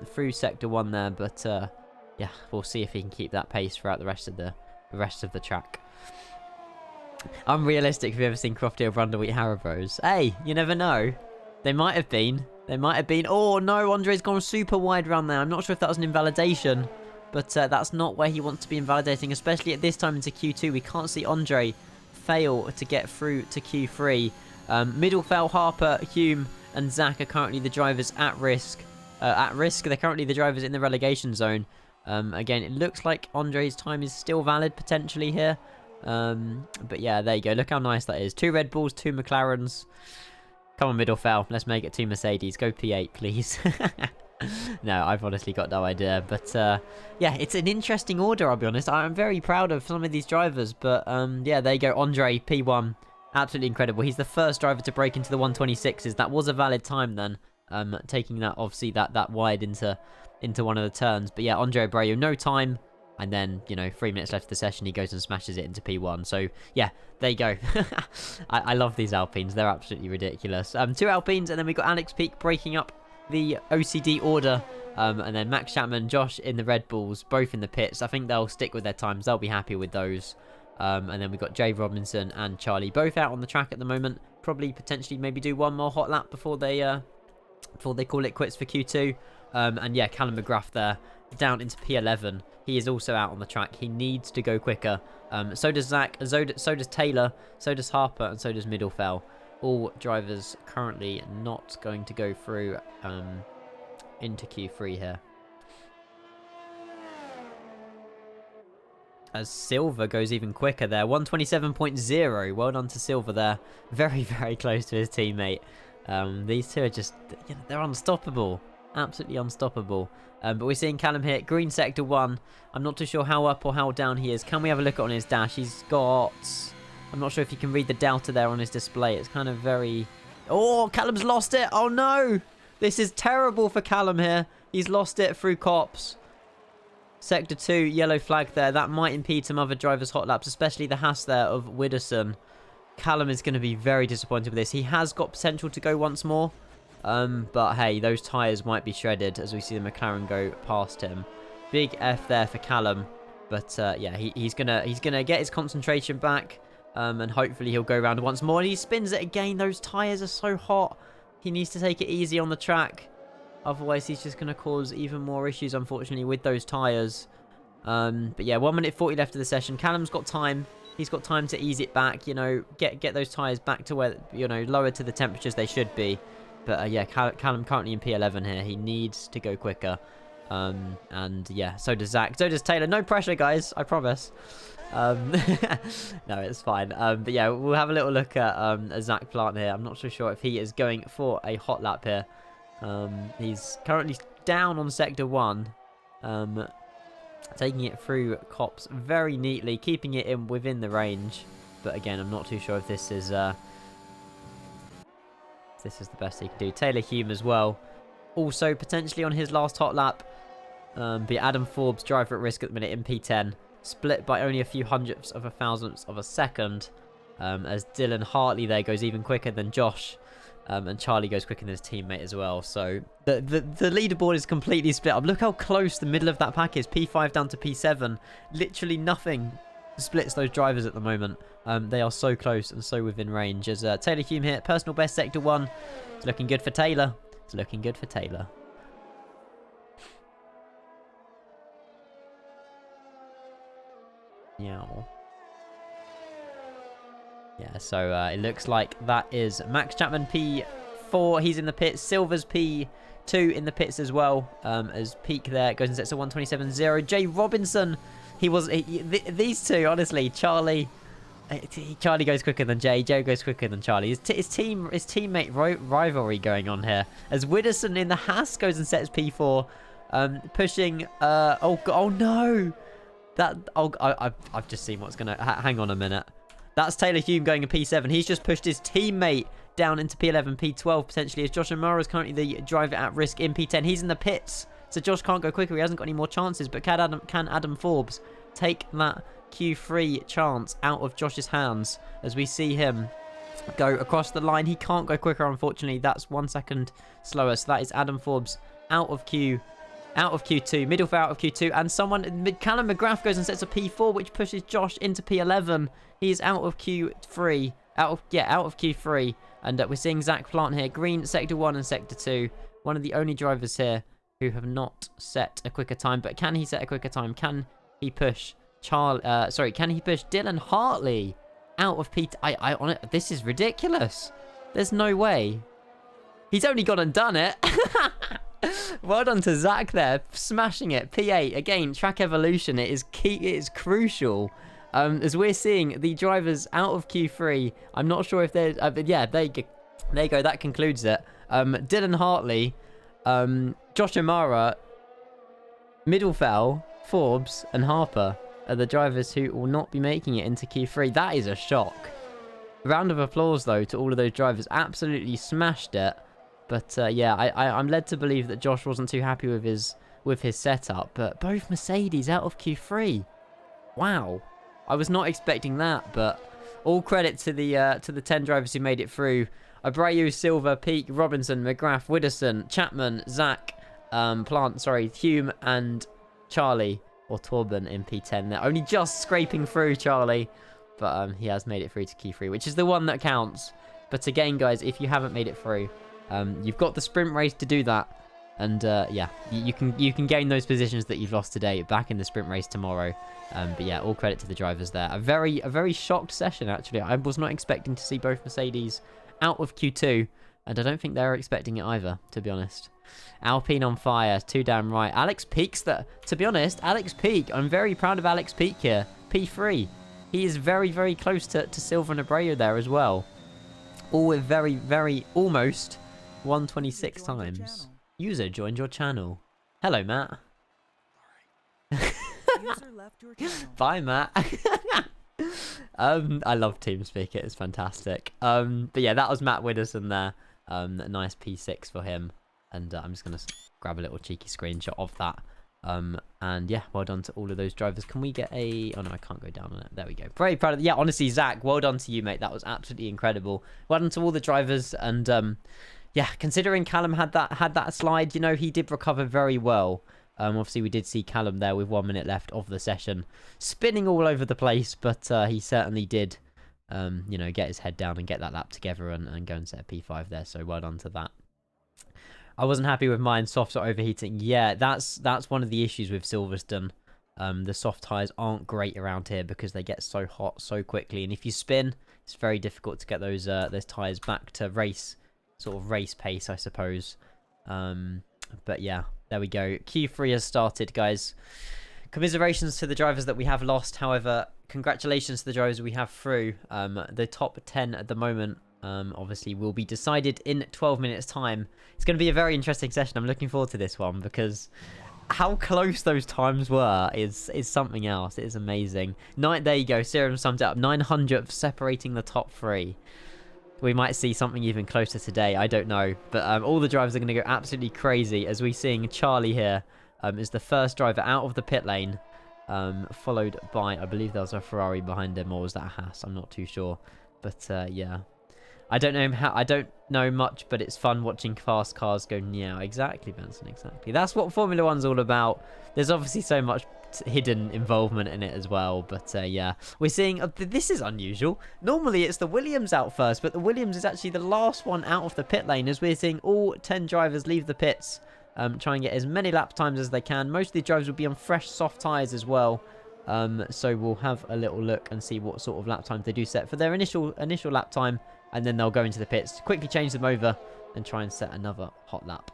through Sector 1 there. But, yeah, yeah, we'll see if he can keep that pace throughout the rest of the track. Unrealistic. Have you ever seen Crofty or Brundlewheat Haribos? Hey, you never know. They might have been. They might have been. Oh no, Andre's gone super wide round there. I'm not sure if that was an invalidation, but that's not where he wants to be invalidating, especially at this time into Q2. We can't see Andre fail to get through to Q3. Middlefell, Harper, Hume, and Zach are currently the drivers at risk. They're currently the drivers in the relegation zone. Again, it looks like Andre's time is still valid potentially here. But yeah, there you go. Look how nice that is. 2 Red Bulls, 2 McLarens. Come on, Middlefell. Let's make it 2 Mercedes. Go P8, please. No, I've honestly got no idea. But yeah, it's an interesting order, I'll be honest. I'm very proud of some of these drivers. But yeah, there you go. Andre, P1. Absolutely incredible. He's the first driver to break into the 126s. That was a valid time then. Taking that, obviously, that wide into one of the turns. But yeah, Andre Abreu, no time. And then, you know, 3 minutes left of the session, he goes and smashes it into P1. So, yeah, there you go. I love these Alpines. They're absolutely ridiculous. 2 Alpines, and then we got Alex Peak breaking up the OCD order. And then Max Chapman, Josh in the Red Bulls, both in the pits. I think they'll stick with their times. They'll be happy with those. And then we've got Jay Robinson and Charlie, both out on the track at the moment. Probably, potentially, maybe do one more hot lap before they call it quits for Q2. And yeah, Callum McGrath there, down into P11. He is also out on the track. He needs to go quicker. So does Zach, so does Taylor, so does Harper, and so does Middlefell. All drivers currently not going to go through into Q3 here. As Silver goes even quicker there. 127.0. Well done to Silver there. Very, very close to his teammate. These two are just, you know, they're unstoppable. Absolutely unstoppable. But we're seeing Callum hit green sector 1. I'm not too sure how up or how down he is. Can we have a look on his dash? He's got... I'm not sure if you can read the delta there on his display. It's kind of very... Oh, Callum's lost it. Oh, no. This is terrible for Callum here. He's lost it through cops. Sector 2, yellow flag there. That might impede some other drivers' hot laps, especially the Haas there of Widdowson. Callum is going to be very disappointed with this. He has got potential to go once more. But hey, those tyres might be shredded as we see the McLaren go past him. Big F there for Callum. But yeah, he's gonna get his concentration back. And hopefully he'll go around once more. And he spins it again. Those tyres are so hot. He needs to take it easy on the track. Otherwise, he's just going to cause even more issues, unfortunately, with those tyres. But yeah, 1 minute 40 left of the session. Callum's got time. He's got time to ease it back, you know, get those tyres back to where, you know, lower to the temperatures they should be. But yeah, Callum currently in P11 here. He needs to go quicker. And yeah, so does Zach. So does Taylor. No pressure, guys. I promise. No, it's fine. But yeah, we'll have a little look at Zach Plant here. I'm not so sure if he is going for a hot lap here. He's currently down on sector 1. Taking it through cops very neatly, keeping it in within the range. But again, I'm not too sure if this is the best he can do. Taylor Hume as well, also potentially on his last hot lap. But Adam Forbes, driver at risk at the minute in P10, split by only a few hundredths of a thousandths of a second. As Dylan Hartley there goes even quicker than Josh. And Charlie goes quicker than his teammate as well. So the leaderboard is completely split up. Look how close the middle of that pack is. P5 down to P7. Literally nothing splits those drivers at the moment. They are so close and so within range. As Taylor Hume here, personal best sector 1. It's looking good for Taylor. It's looking good for Taylor. Yeah. Yeah, so it looks like that is Max Chapman P4. He's in the pits. Silver's P2 in the pits as well. As Peak there goes and sets a 127.0. Jay Robinson. These two, honestly, Charlie goes quicker than Jay. Joe goes quicker than Charlie. His teammate rivalry going on here. As Widdowson in the Haas goes and sets P4. Pushing. Oh no. I've just seen what's gonna. Hang on a minute. That's Taylor Hume going a P7. He's just pushed his teammate down into P11, P12 potentially. As Josh O'Mara is currently the driver at risk in P10. He's in the pits, so Josh can't go quicker. He hasn't got any more chances. But can Adam Forbes take that Q3 chance out of Josh's hands as we see him go across the line? He can't go quicker, unfortunately. That's 1 second slower. So that is Adam Forbes out of Q3. out of Q2. Middlefell out of Q2. And Callum McGrath goes and sets a P4, which pushes Josh into P11. He's out of Q3. Out of Q3. And we're seeing Zach Plant here. Green, Sector 1 and Sector 2. One of the only drivers here who have not set a quicker time. But can he set a quicker time? Can he push can he push Dylan Hartley out of P... This is ridiculous. There's no way. He's only gone and done it. Well done to Zach there. Smashing it. P8. Again, track evolution. It is key. It is crucial. As we're seeing the drivers out of Q3. I'm not sure if they're... yeah, there you go. That concludes it. Dylan Hartley, Josh Amara, Middlefell, Forbes, and Harper are the drivers who will not be making it into Q3. That is a shock. Round of applause, though, to all of those drivers. Absolutely smashed it. But, yeah, I'm led to believe that Josh wasn't too happy with his setup. But both Mercedes out of Q3. Wow. I was not expecting that, but all credit to the 10 drivers who made it through. Abreu, Silva, Peake, Robinson, McGrath, Widdowson, Chapman, Zach, Hume, and Charlie, or Torben in P10. They're only just scraping through Charlie, but he has made it through to Q3, which is the one that counts. But again, guys, if you haven't made it through, you've got the sprint race to do that. And yeah, you can gain those positions that you've lost today back in the sprint race tomorrow. But yeah, all credit to the drivers there. A very shocked session, actually. I was not expecting to see both Mercedes out of Q2, and I don't think they were expecting it either, to be honest. Alpine on fire, too damn right. Alex Peake's to be honest, Alex Peake, I'm very proud of Alex Peake here. P3. He is very close to Silva and Abreu there as well. All with very almost 126 times. User joined your channel. Hello, Matt. Bye, Matt. I love TeamSpeak. It's fantastic. But yeah, that was Matt Widdowson there. A nice P6 for him. And I'm just going to grab a little cheeky screenshot of that. And yeah, well done to all of those drivers. Can we get a... Oh, no, I can't go down on it. There we go. Very proud of... Yeah, honestly, Zach, well done to you, mate. That was absolutely incredible. Well done to all the drivers. And yeah, considering Callum had that slide, you know, he did recover very well. Obviously, we did see Callum there with 1 minute left of the session, spinning all over the place, but he certainly did, you know, get his head down and get that lap together and go and set a P5 there. So well done to that. I wasn't happy with mine. Softs are overheating. Yeah, that's one of the issues with Silverstone. The soft tyres aren't great around here because they get so hot so quickly, and if you spin, it's very difficult to get those tyres back to race pace, I suppose. But yeah, there we go. Q3 has started, guys. Commiserations to the drivers that we have lost. However, congratulations to the drivers we have through. The top 10 at the moment, obviously, will be decided in 12 minutes' time. It's going to be a very interesting session. I'm looking forward to this one because how close those times were is something else. It is amazing. There you go. Serum summed it up. 900th separating the top 3. We might see something even closer today. I don't know. But all the drivers are going to go absolutely crazy as we're seeing Charlie here is the first driver out of the pit lane. Followed by, I believe there was a Ferrari behind him, or was that a Haas? I'm not too sure. But yeah. I don't know much, but it's fun watching fast cars go meow. Exactly, Benson, exactly. That's what Formula One's all about. There's obviously so much hidden involvement in it as well, but yeah, we're seeing this is unusual. Normally it's the Williams out first, but the Williams is actually the last one out of the pit lane as we're seeing all 10 drivers leave the pits, try and get as many lap times as they can. Most of the drivers will be on fresh soft tyres as well, so we'll have a little look and see what sort of lap times they do set for their initial lap time, and then they'll go into the pits, quickly change them over and try and set another hot lap.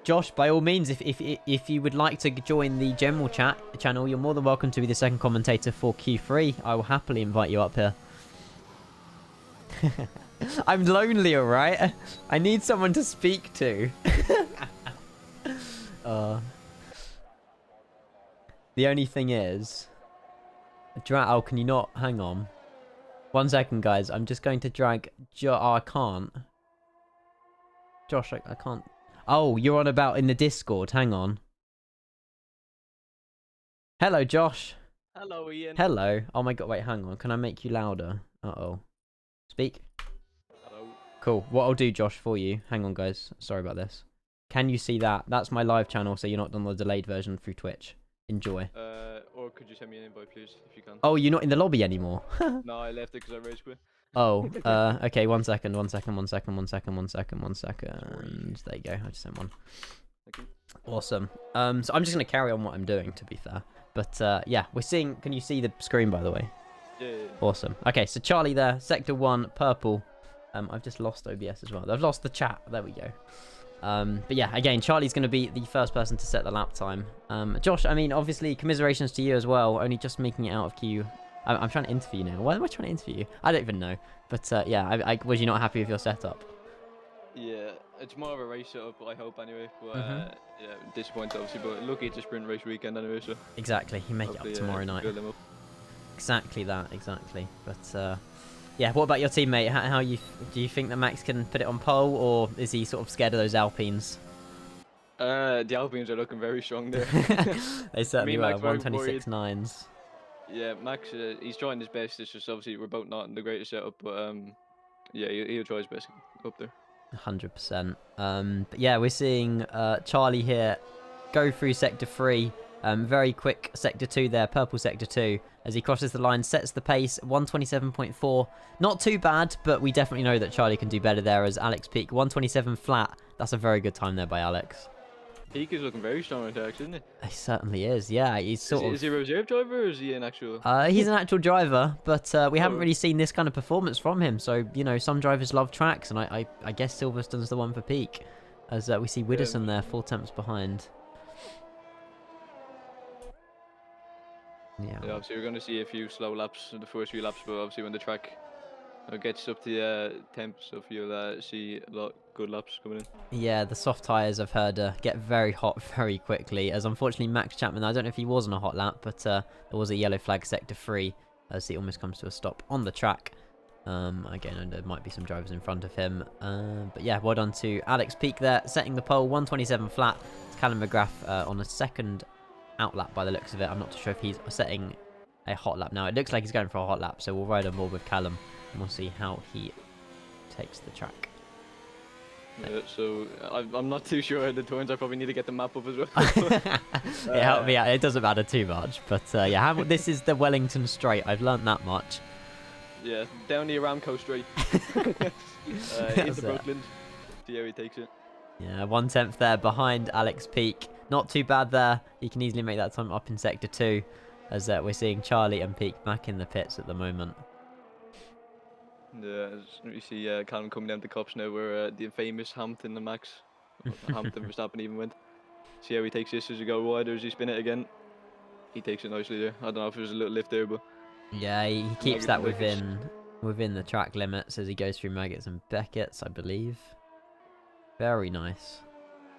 Josh, by all means, if you would like to join the general channel, you're more than welcome to be the second commentator for Q3. I will happily invite you up here. I'm lonely, alright? I need someone to speak to. The only thing is... Oh, can you not? Hang on. 1 second, guys. I'm just going to drag... Oh, I can't. Josh, I can't... Oh, you're on about in the Discord. Hang on. Hello, Josh. Hello, Ian. Hello. Oh my god, wait, hang on. Can I make you louder? Uh-oh. Speak. Hello. Cool. What I'll do, Josh, for you. Hang on, guys. Sorry about this. Can you see that? That's my live channel, so you're not on the delayed version through Twitch. Enjoy. Or could you send me an invite, please, if you can? Oh, you're not in the lobby anymore. No, I left it because I rage quit. Oh, okay, one second. There you go, I just sent one. Thank you. Awesome. So I'm just going to carry on what I'm doing, to be fair. But, yeah, we're seeing... Can you see the screen, by the way? Yeah. Awesome. Okay, so Charlie there, Sector 1, purple. I've just lost OBS as well. I've lost the chat. There we go. But yeah, again, Charlie's going to be the first person to set the lap time. Josh, I mean, obviously, commiserations to you as well. Only just making it out of queue. I'm trying to interview you now. Why am I trying to interview you? I don't even know. But yeah, was you not happy with your setup? Yeah, it's more of a race setup, I hope, anyway. But yeah, disappointed, obviously. But lucky it's a sprint race weekend, anyway. So exactly. You make it up tomorrow night. Build them up. Exactly that. Exactly. But yeah, what about your teammate? How do you think that Max can put it on pole, or is he sort of scared of those Alpines? The Alpines are looking very strong there. They certainly were. Max 126.9s. Yeah, Max, he's trying his best. It's just obviously we're both not in the greatest setup, but yeah, he'll try his best up there. 100%. But yeah, we're seeing Charlie here go through Sector 3. Very quick Sector 2 there, purple Sector 2. As he crosses the line, sets the pace, 127.4. Not too bad, but we definitely know that Charlie can do better there as Alex Peak, 127 flat. That's a very good time there by Alex. Peak is looking very strong in tax, isn't he? He certainly is, yeah. He's sort of... Is he a reserve driver or is he an actual... He's an actual driver, but we haven't really seen this kind of performance from him. So, you know, some drivers love tracks, and I guess Silverstone's the one for Peak. As we see Widdowson there, 4 tenths behind. Yeah, obviously we're going to see a few slow laps in the first few laps, but obviously when the track gets up to the temp stuff, you'll see a lot good laps coming in. Yeah, the soft tyres, I've heard, get very hot very quickly, as unfortunately Max Chapman, I don't know if he was on a hot lap, but there was a yellow flag Sector 3 as he almost comes to a stop on the track. Again, there might be some drivers in front of him, but yeah, well done to Alex Peak there, setting the pole, 127 flat. It's Callum McGrath on a second out lap by the looks of it. I'm not too sure if he's setting a hot lap now. It looks like he's going for a hot lap, so we'll ride on board with Callum and we'll see how he takes the track. Yeah, so I'm not too sure of the turns. I probably need to get the map up as well. It helped me out. It doesn't matter too much, but yeah, this is the Wellington Straight. I've learnt that much. Yeah, down the Aramco Straight. Into Brooklyn. See how he takes it. Yeah, 1/10 there behind Alex Peak. Not too bad there. He can easily make that time up in Sector 2, as we're seeing Charlie and Peak back in the pits at the moment. Yeah, you see Callum coming down the cups now, where the famous Hampton and Max, Hampton Verstappen even went. See how he takes this as he go wide, or does he spin it again? He takes it nicely there. I don't know if there's a little lift there, but yeah, he keeps that within the track limits as he goes through Maggots and Beckett's, I believe. Very nice.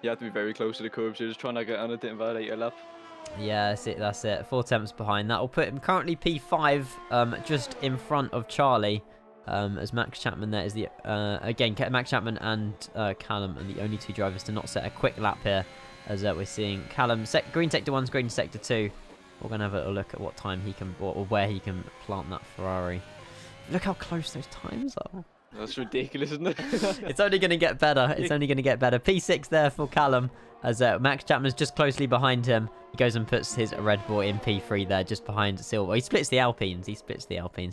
You have to be very close to the curbs here, just trying to get on it, didn't violate your lap. Yeah, that's it. 4 tenths behind. That will put him currently P5, just in front of Charlie. As Max Chapman there is the again Max Chapman and Callum are the only 2 drivers to not set a quick lap here, as we're seeing Callum green Sector 1's green Sector 2. We're gonna have a look at what time he can or where he can plant that Ferrari. Look how close those times are. That's ridiculous, isn't it? It's only going to get better. It's only going to get better. P6 there for Callum, as Max Chapman's just closely behind him. He goes and puts his Red Bull in P3 there, just behind Silver. He splits the Alpines.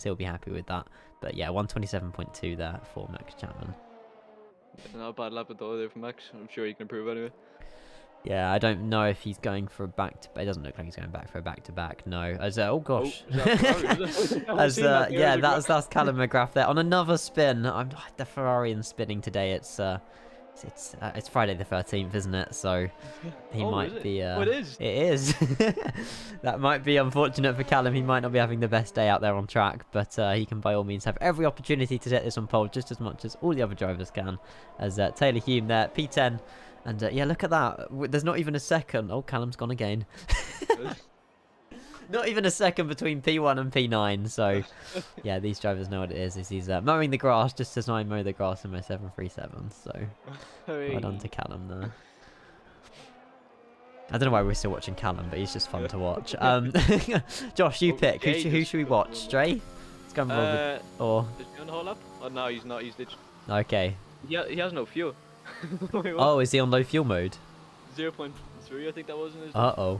He'll be happy with that. But yeah, 127.2 there for Max Chapman. Not a bad lap at all there for Max. I'm sure he can improve anyway. Yeah, I don't know if he's going for a back-to-back. It doesn't look like he's going back for a back-to-back. No. As oh gosh. As yeah, that's Callum McGrath there on another spin. The Ferrari and spinning today. It's Friday the 13th, isn't it? So he might be. Oh, it is. It is. That might be unfortunate for Callum. He might not be having the best day out there on track, but he can by all means have every opportunity to set this on pole just as much as all the other drivers can. As Taylor Hume there, P10. And yeah, look at that. There's not even a second. Oh, Callum's gone again. Not even a second between P1 and P9. So yeah, these drivers know what it is. He's mowing the grass just as I mow the grass in my 737. So well done to Callum there. I don't know why we're still watching Callum, but he's just fun to watch. Josh, you pick. Who should we watch? Stray? Let's go and or... Is he on the whole lap? Oh, no, he's not. He's literally... Okay. He has no fuel. Wait, what? Oh, is he on low fuel mode? 0.3, I think that was in his. Uh-oh.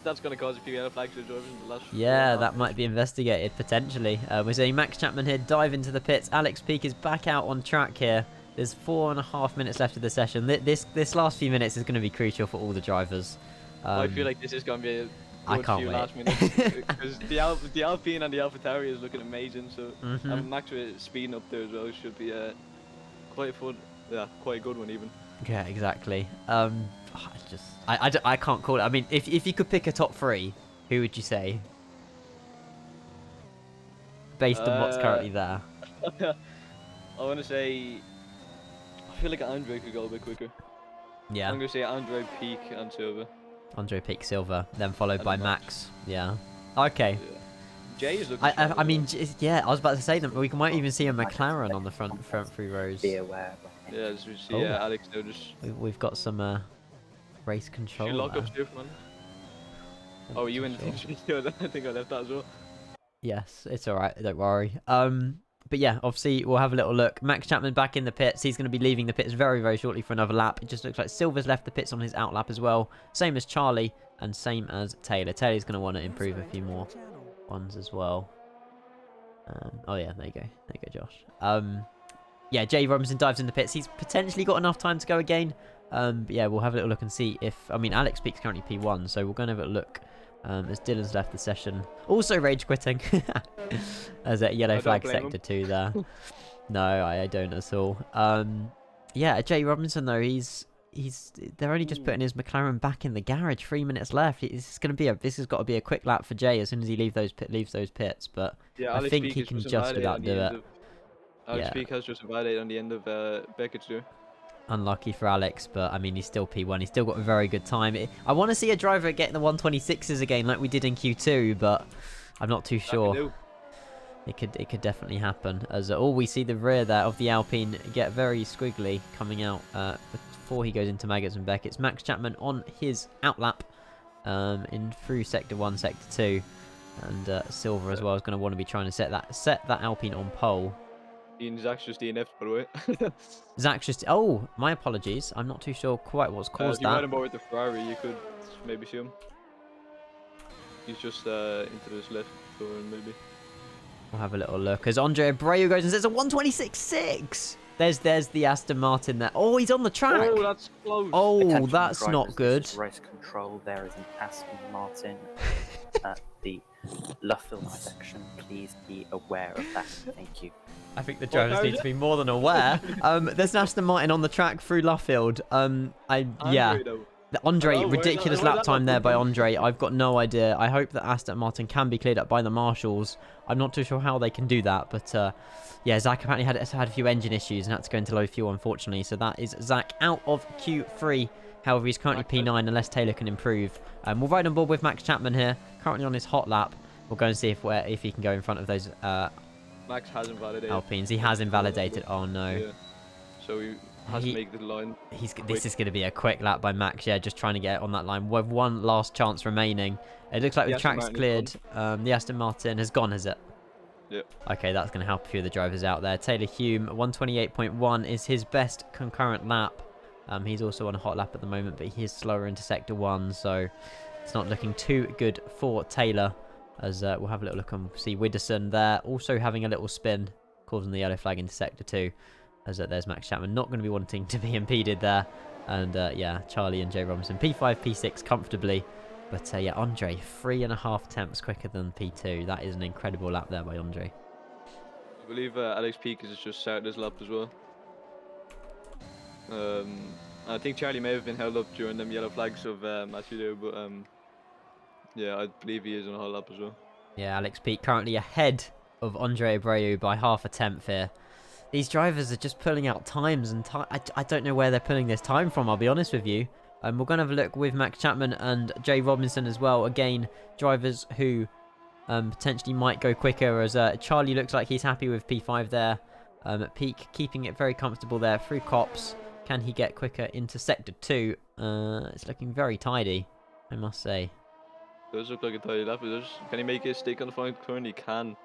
That's going to cause a few yellow flags to the drivers in the last. Yeah, that might be investigated, potentially. We're seeing Max Chapman here dive into the pits. Alex Peak is back out on track here. There's 4.5 minutes left of the session. This last few minutes is going to be crucial for all the drivers. I feel like this is going to be a I good can't few wait. last minutes. Because the Alpine and the AlphaTauri is looking amazing. So and Max with speeding up there as well should be quite fun. Yeah, quite a good one even. Yeah, exactly. I can't call it. I mean, if you could pick a top 3, who would you say? Based on what's currently there. I want to say. I feel like Andre could go a bit quicker. Yeah. I'm going to say Andre, Peak, and Silva. Andre Peak Silver, then followed by Max. Yeah. Okay. Yeah. Jay is looking. I mean, yeah, I was about to say that we might even see a McLaren on the front 3 rows. Be aware. Yeah, as we see, Alex now just. We've got some race control. Lock up stuff, man. Oh, you in the I think I left that as well. Yes, it's all right. Don't worry. But yeah, obviously we'll have a little look. Max Chapman back in the pits. He's going to be leaving the pits very, very shortly for another lap. It just looks like Silver's left the pits on his out lap as well. Same as Charlie and same as Taylor. Taylor's going to want to improve a few more ones as well. Oh yeah, there you go. There you go, Josh. Yeah, Jay Robinson dives in the pits. He's potentially got enough time to go again. But yeah, we'll have a little look and see if... I mean, Alex Peak's currently P1, so we're going to have a look. As Dylan's left the session. Also rage quitting. As a yellow flag sector 2 there. No, I don't at all. Yeah, Jay Robinson though, they're only just putting his McLaren back in the garage. 3 minutes left. This has got to be a quick lap for Jay as soon as he leaves those pits. But yeah, I think he can just about do it. Alex Peak has just validated on the end of Beckett's there. Unlucky for Alex, but I mean, he's still P1. He's still got a very good time. I want to see a driver getting the 126s again like we did in Q2, but I'm not too sure. It could definitely happen. As we see the rear there of the Alpine get very squiggly coming out before he goes into Maggots and Beckett's. Max Chapman on his outlap in through Sector 1, Sector 2. And Silver as well is going to want to be trying to set that Alpine on pole. Zach's just DNF'd, by the way. Zach's just... Oh, my apologies. I'm not too sure quite what's caused that. If you ride him over with the Ferrari, you could maybe see him. He's just into this left door, maybe. We'll have a little look. As Andre Abreu goes and says a 126.6. There's the Aston Martin there. Oh, he's on the track. Oh, that's close. Oh, that's not good. Race control. There is an Aston Martin at the Luffield section. Please be aware of that. Thank you. I think the drivers need to be more than aware. There's an Aston Martin on the track through Luffield. Andre, ridiculous lap time there by Andre. I've got no idea. I hope that Aston Martin can be cleared up by the marshals. I'm not too sure how they can do that, but yeah, Zach apparently had a few engine issues and had to go into low fuel, unfortunately. So that is Zach out of Q3. However, he's currently P9 unless Taylor can improve. We'll ride on board with Max Chapman here, currently on his hot lap. We'll go and see if he can go in front of those Max has invalidated. Alpines. He has invalidated. Oh no. Yeah. So he has to make the line. This is going to be a quick lap by Max. Yeah, just trying to get on that line with one last chance remaining. It looks like the track's cleared. The Aston Martin has gone, has it? Yep. Okay, that's going to help a few of the drivers out there. Taylor Hume, 128.1 is his best concurrent lap. He's also on a hot lap at the moment, but he is slower into Sector 1, so it's not looking too good for Taylor. As we'll have a little look and see Widdowson there, also having a little spin, causing the yellow flag into Sector 2. As there's Max Chapman, not going to be wanting to be impeded there. And yeah, Charlie and Jay Robinson, P5, P6 comfortably. But yeah, Andre, 3.5 tenths quicker than P2. That is an incredible lap there by Andre. I believe Alex Peak has just started his lap as well. I think Charlie may have been held up during them yellow flags of Matthew there, but yeah, I believe he is on a hot lap as well. Yeah, Alex Peak currently ahead of Andre Abreu by half a tenth here. These drivers are just pulling out times, and I don't know where they're pulling this time from, I'll be honest with you. We're going to have a look with Max Chapman and Jay Robinson as well. Again, drivers who potentially might go quicker, as Charlie looks like he's happy with P5 there. Peak keeping it very comfortable there through Cops. Can he get quicker into Sector 2? It's looking very tidy, I must say. It does look like a tidy lap. Can he make it stick on the final turn? He can.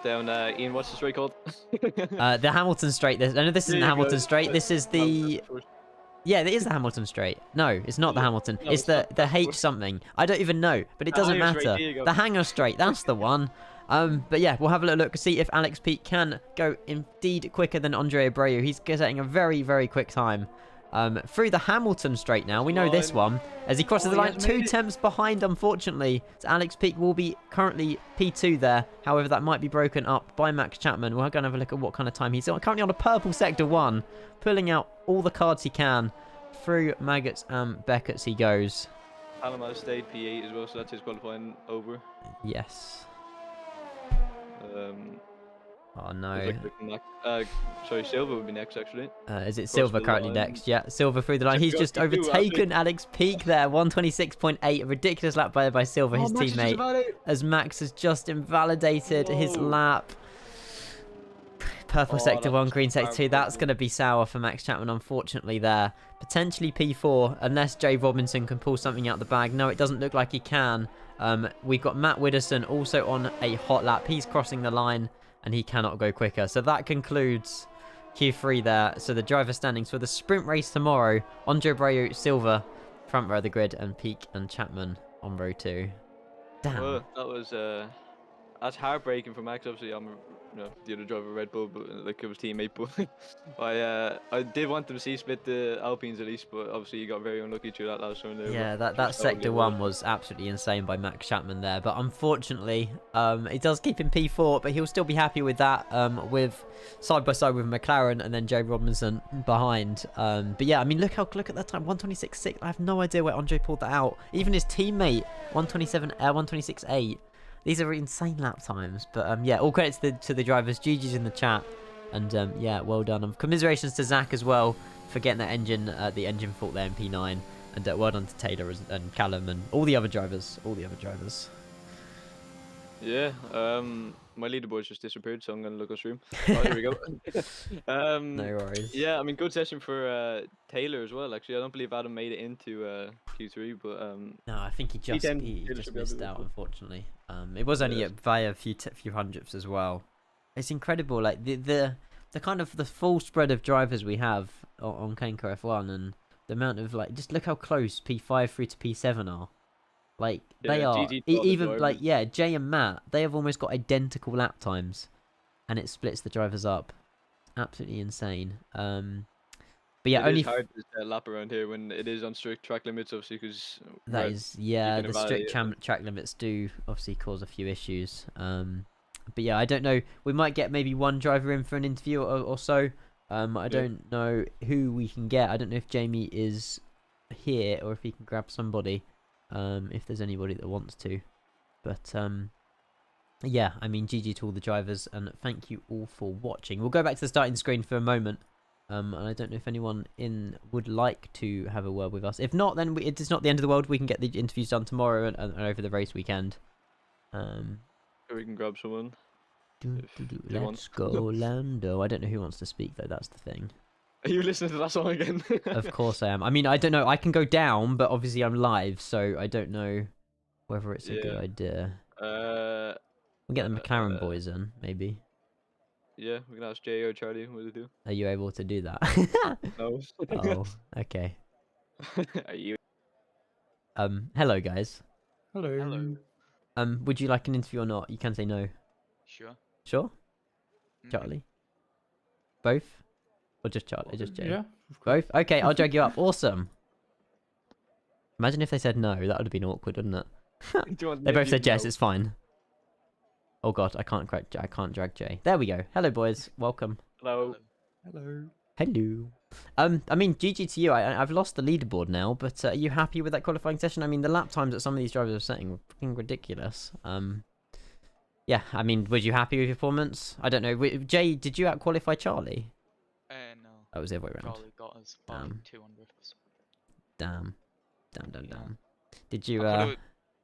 down. Ian, what's the straight called? The Hamilton Straight. No, this isn't the There you go. Hamilton Straight. This is the... Yeah, it is the Hamilton Straight. No, it's not the Hamilton. No, It's the not H something. I don't even know, but it The doesn't Hanger Straight, matter. there you go. The Hanger Straight. That's the one. But yeah, we'll have a little look, see if Alex Peak can go indeed quicker than Andre Abreu. He's getting a very, very quick time. Through the Hamilton Straight now. We know this one. As he crosses the line, 2 tenths behind, unfortunately. So Alex Peak will be currently P2 there. However, that might be broken up by Max Chapman. We're going to have a look at what kind of time he's currently on a purple sector 1. Pulling out all the cards he can. Through Maggots and Beckett's he goes. Panama State P8 as well, so that's his qualifying over. Yes. Oh no. Sorry, Silva would be next actually. Is it Silva currently line. next? Yeah, Silva through the line. He's just overtaken Alex Peak there. 126.8. A ridiculous lap by Silva, his teammate. As Max has just invalidated his lap. Purple sector 1, green sector 2. That's going to be sour for Max Chapman, unfortunately, there. Potentially P4, unless Jay Robinson can pull something out the bag. No, it doesn't look like he can. We've got Matt Widdowson also on a hot lap. He's crossing the line, and he cannot go quicker. So that concludes Q3 there. So the driver standings for the sprint race tomorrow. Andre Abreu, Silva, front row of the grid, and Peak and Chapman on row 2. Damn. Well, that was that's heartbreaking for Max. Obviously, I'm the other driver of Red Bull, but like it was teammate. But I did want them to see split the Alpines at least, but obviously you got very unlucky through that last one there. Yeah, that sector 1 was absolutely insane by Max Chapman there. But unfortunately, it does keep him P4, but he'll still be happy with that. With side by side with McLaren and then Jay Robinson behind. But yeah, I mean, look at that time, 126.6. I have no idea where Andre pulled that out. Even his teammate, 126.8. These are insane lap times, but yeah, all credit to the drivers. GG's in the chat, and yeah, well done. And commiserations to Zach as well for getting that the engine fault there in P9, and well done to Taylor and Callum and all the other drivers. Yeah, my leaderboard's just disappeared, so I'm gonna look us through. Oh, here we go. No worries. Yeah, I mean, good session for Taylor as well. Actually, I don't believe Adam made it into Q3, but no, I think he just missed out, unfortunately. It was only by a few hundredths as well. It's incredible, like the kind of the full spread of drivers we have on Kenco F1, and the amount of just look how close P5 through to P7 are. Like they are even Jay and Matt, they have almost got identical lap times, and it splits the drivers up. Absolutely insane. But yeah, only hard to lap around here when it is on strict track limits, obviously, because the strict track limits do obviously cause a few issues. But yeah, I don't know. We might get maybe one driver in for an interview or so. I don't know who we can get. I don't know if Jamie is here or if he can grab somebody. If there's anybody that wants to, but yeah, I mean, GG to all the drivers, and thank you all for watching. We'll go back to the starting screen for a moment, and I don't know if anyone would like to have a word with us. If not, then it's not the end of the world. We can get the interviews done tomorrow and over the race weekend. We can grab someone. Let's go, Lando. I don't know who wants to speak though. That's the thing. Are you listening to that song again? Of course I am. I mean, I don't know. I can go down, but obviously I'm live, so I don't know whether it's a good idea. We'll get the McLaren boys in, maybe. Yeah, we can ask Jay or Charlie what to do. Are you able to do that? No. Oh, okay. Are you? Hello guys. Hello. Would you like an interview or not? You can say no. Sure. Sure? Charlie? Both? Or just Charlie? Just Jay? Yeah. Both? Okay, I'll drag you up. Awesome. Imagine if they said no. That would have been awkward, wouldn't it? They both said yes. It's fine. Oh god, I can't drag Jay. There we go. Hello, boys. Welcome. Hello. Hello. Hello. I mean, GG to you. I've lost the leaderboard now, but are you happy with that qualifying session? I mean, the lap times that some of these drivers are setting were fucking ridiculous. Yeah, I mean, was you happy with your performance? I don't know. Jay, did you out-qualify Charlie? No. That was the other way around. Charlie got us by 200. Damn. Did you,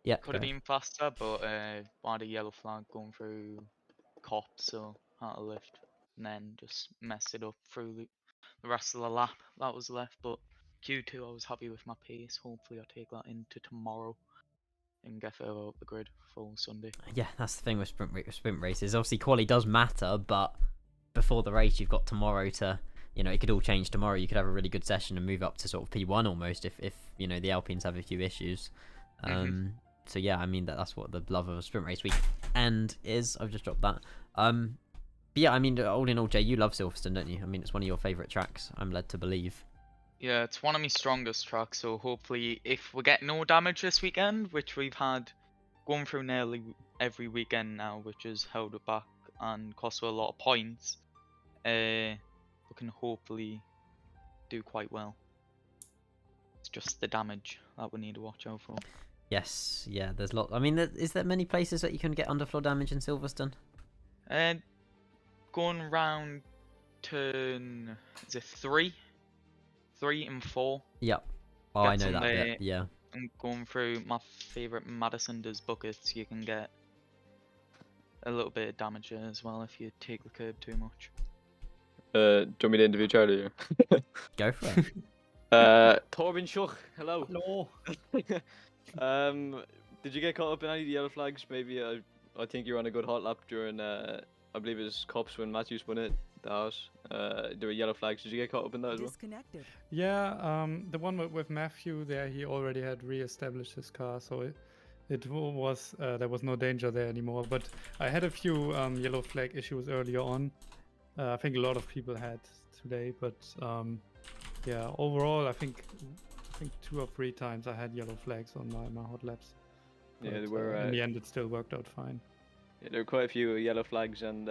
yeah. Could have been faster, but had a yellow flag going through cops, so had to lift. And then just messed it up through the rest of the lap that was left. But Q2, I was happy with my pace. Hopefully, I'll take that into tomorrow. and get further out the grid for Sunday. Yeah, that's the thing with sprint races. Obviously, quali does matter, but before the race, you've got tomorrow to, it could all change tomorrow. You could have a really good session and move up to sort of P1 almost if the Alpines have a few issues. So yeah, I mean that's what the love of a sprint race weekend is. I've just dropped that. But yeah, I mean, all in all, Jay, you love Silverstone, don't you? I mean, it's one of your favourite tracks, I'm led to believe. Yeah, it's one of my strongest tracks, so hopefully if we get no damage this weekend, which we've had going through nearly every weekend now, which has held it back and cost us a lot of points, we can hopefully do quite well. It's just the damage that we need to watch out for. Yes, yeah, there's a lot. I mean, is there many places that you can get underfloor damage in Silverstone? Going round turn, is it 3 and 4? Yep. Oh, I know that bit, yeah. And going through my favourite Madison does buckets, you can get a little bit of damage there as well if you take the curb too much. Do you want me to interview Charlie here? Go for it. Torben Schuch, hello. Hello. Did you get caught up in any of the yellow flags? Maybe I think you're on a good hot lap during I believe it was Cups when Matthews won it. There were yellow flags. Did you get caught up in that as well? Disconnected. Yeah, the one with Matthew there, he already had re-established his car, so it was there was no danger there anymore. But I had a few yellow flag issues earlier on. I think a lot of people had today, but yeah, overall I think 2 or 3 times I had yellow flags on my hot laps. Yeah, But, there were. in the end, it still worked out fine. Yeah, there were quite a few yellow flags, and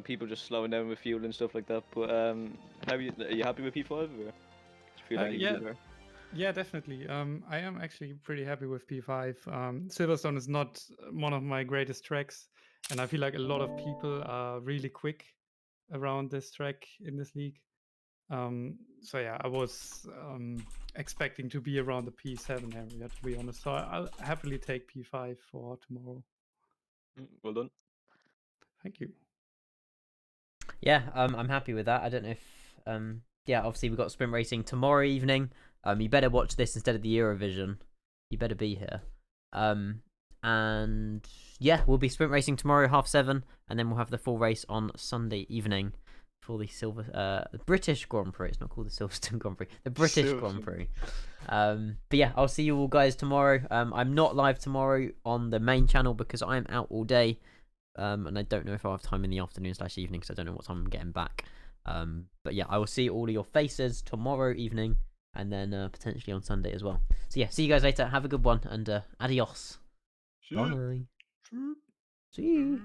people just slowing down with fuel and stuff like that. But are you happy with P5? Or do you feel like you yeah. did there? Yeah, definitely. I am actually pretty happy with P5. Silverstone is not one of my greatest tracks, and I feel like a lot of people are really quick around this track in this league. So yeah, I was expecting to be around the P7 area, to be honest. So I'll happily take P5 for tomorrow. Well done. Thank you. Yeah, I'm happy with that. I don't know if yeah, obviously we've got sprint racing tomorrow evening. You better watch this instead of the Eurovision. You better be here. And yeah, we'll be sprint racing tomorrow 7:30, and then we'll have the full race on Sunday evening for the British Grand Prix. It's not called the Silverstone Grand Prix, the British Grand Prix. But yeah, I'll see you all guys tomorrow. I'm not live tomorrow on the main channel because I'm out all day. And I don't know if I'll have time in the afternoon/evening because I don't know what time I'm getting back. But yeah, I will see all of your faces tomorrow evening, and then potentially on Sunday as well. So yeah, see you guys later. Have a good one, and adios. Bye. See you.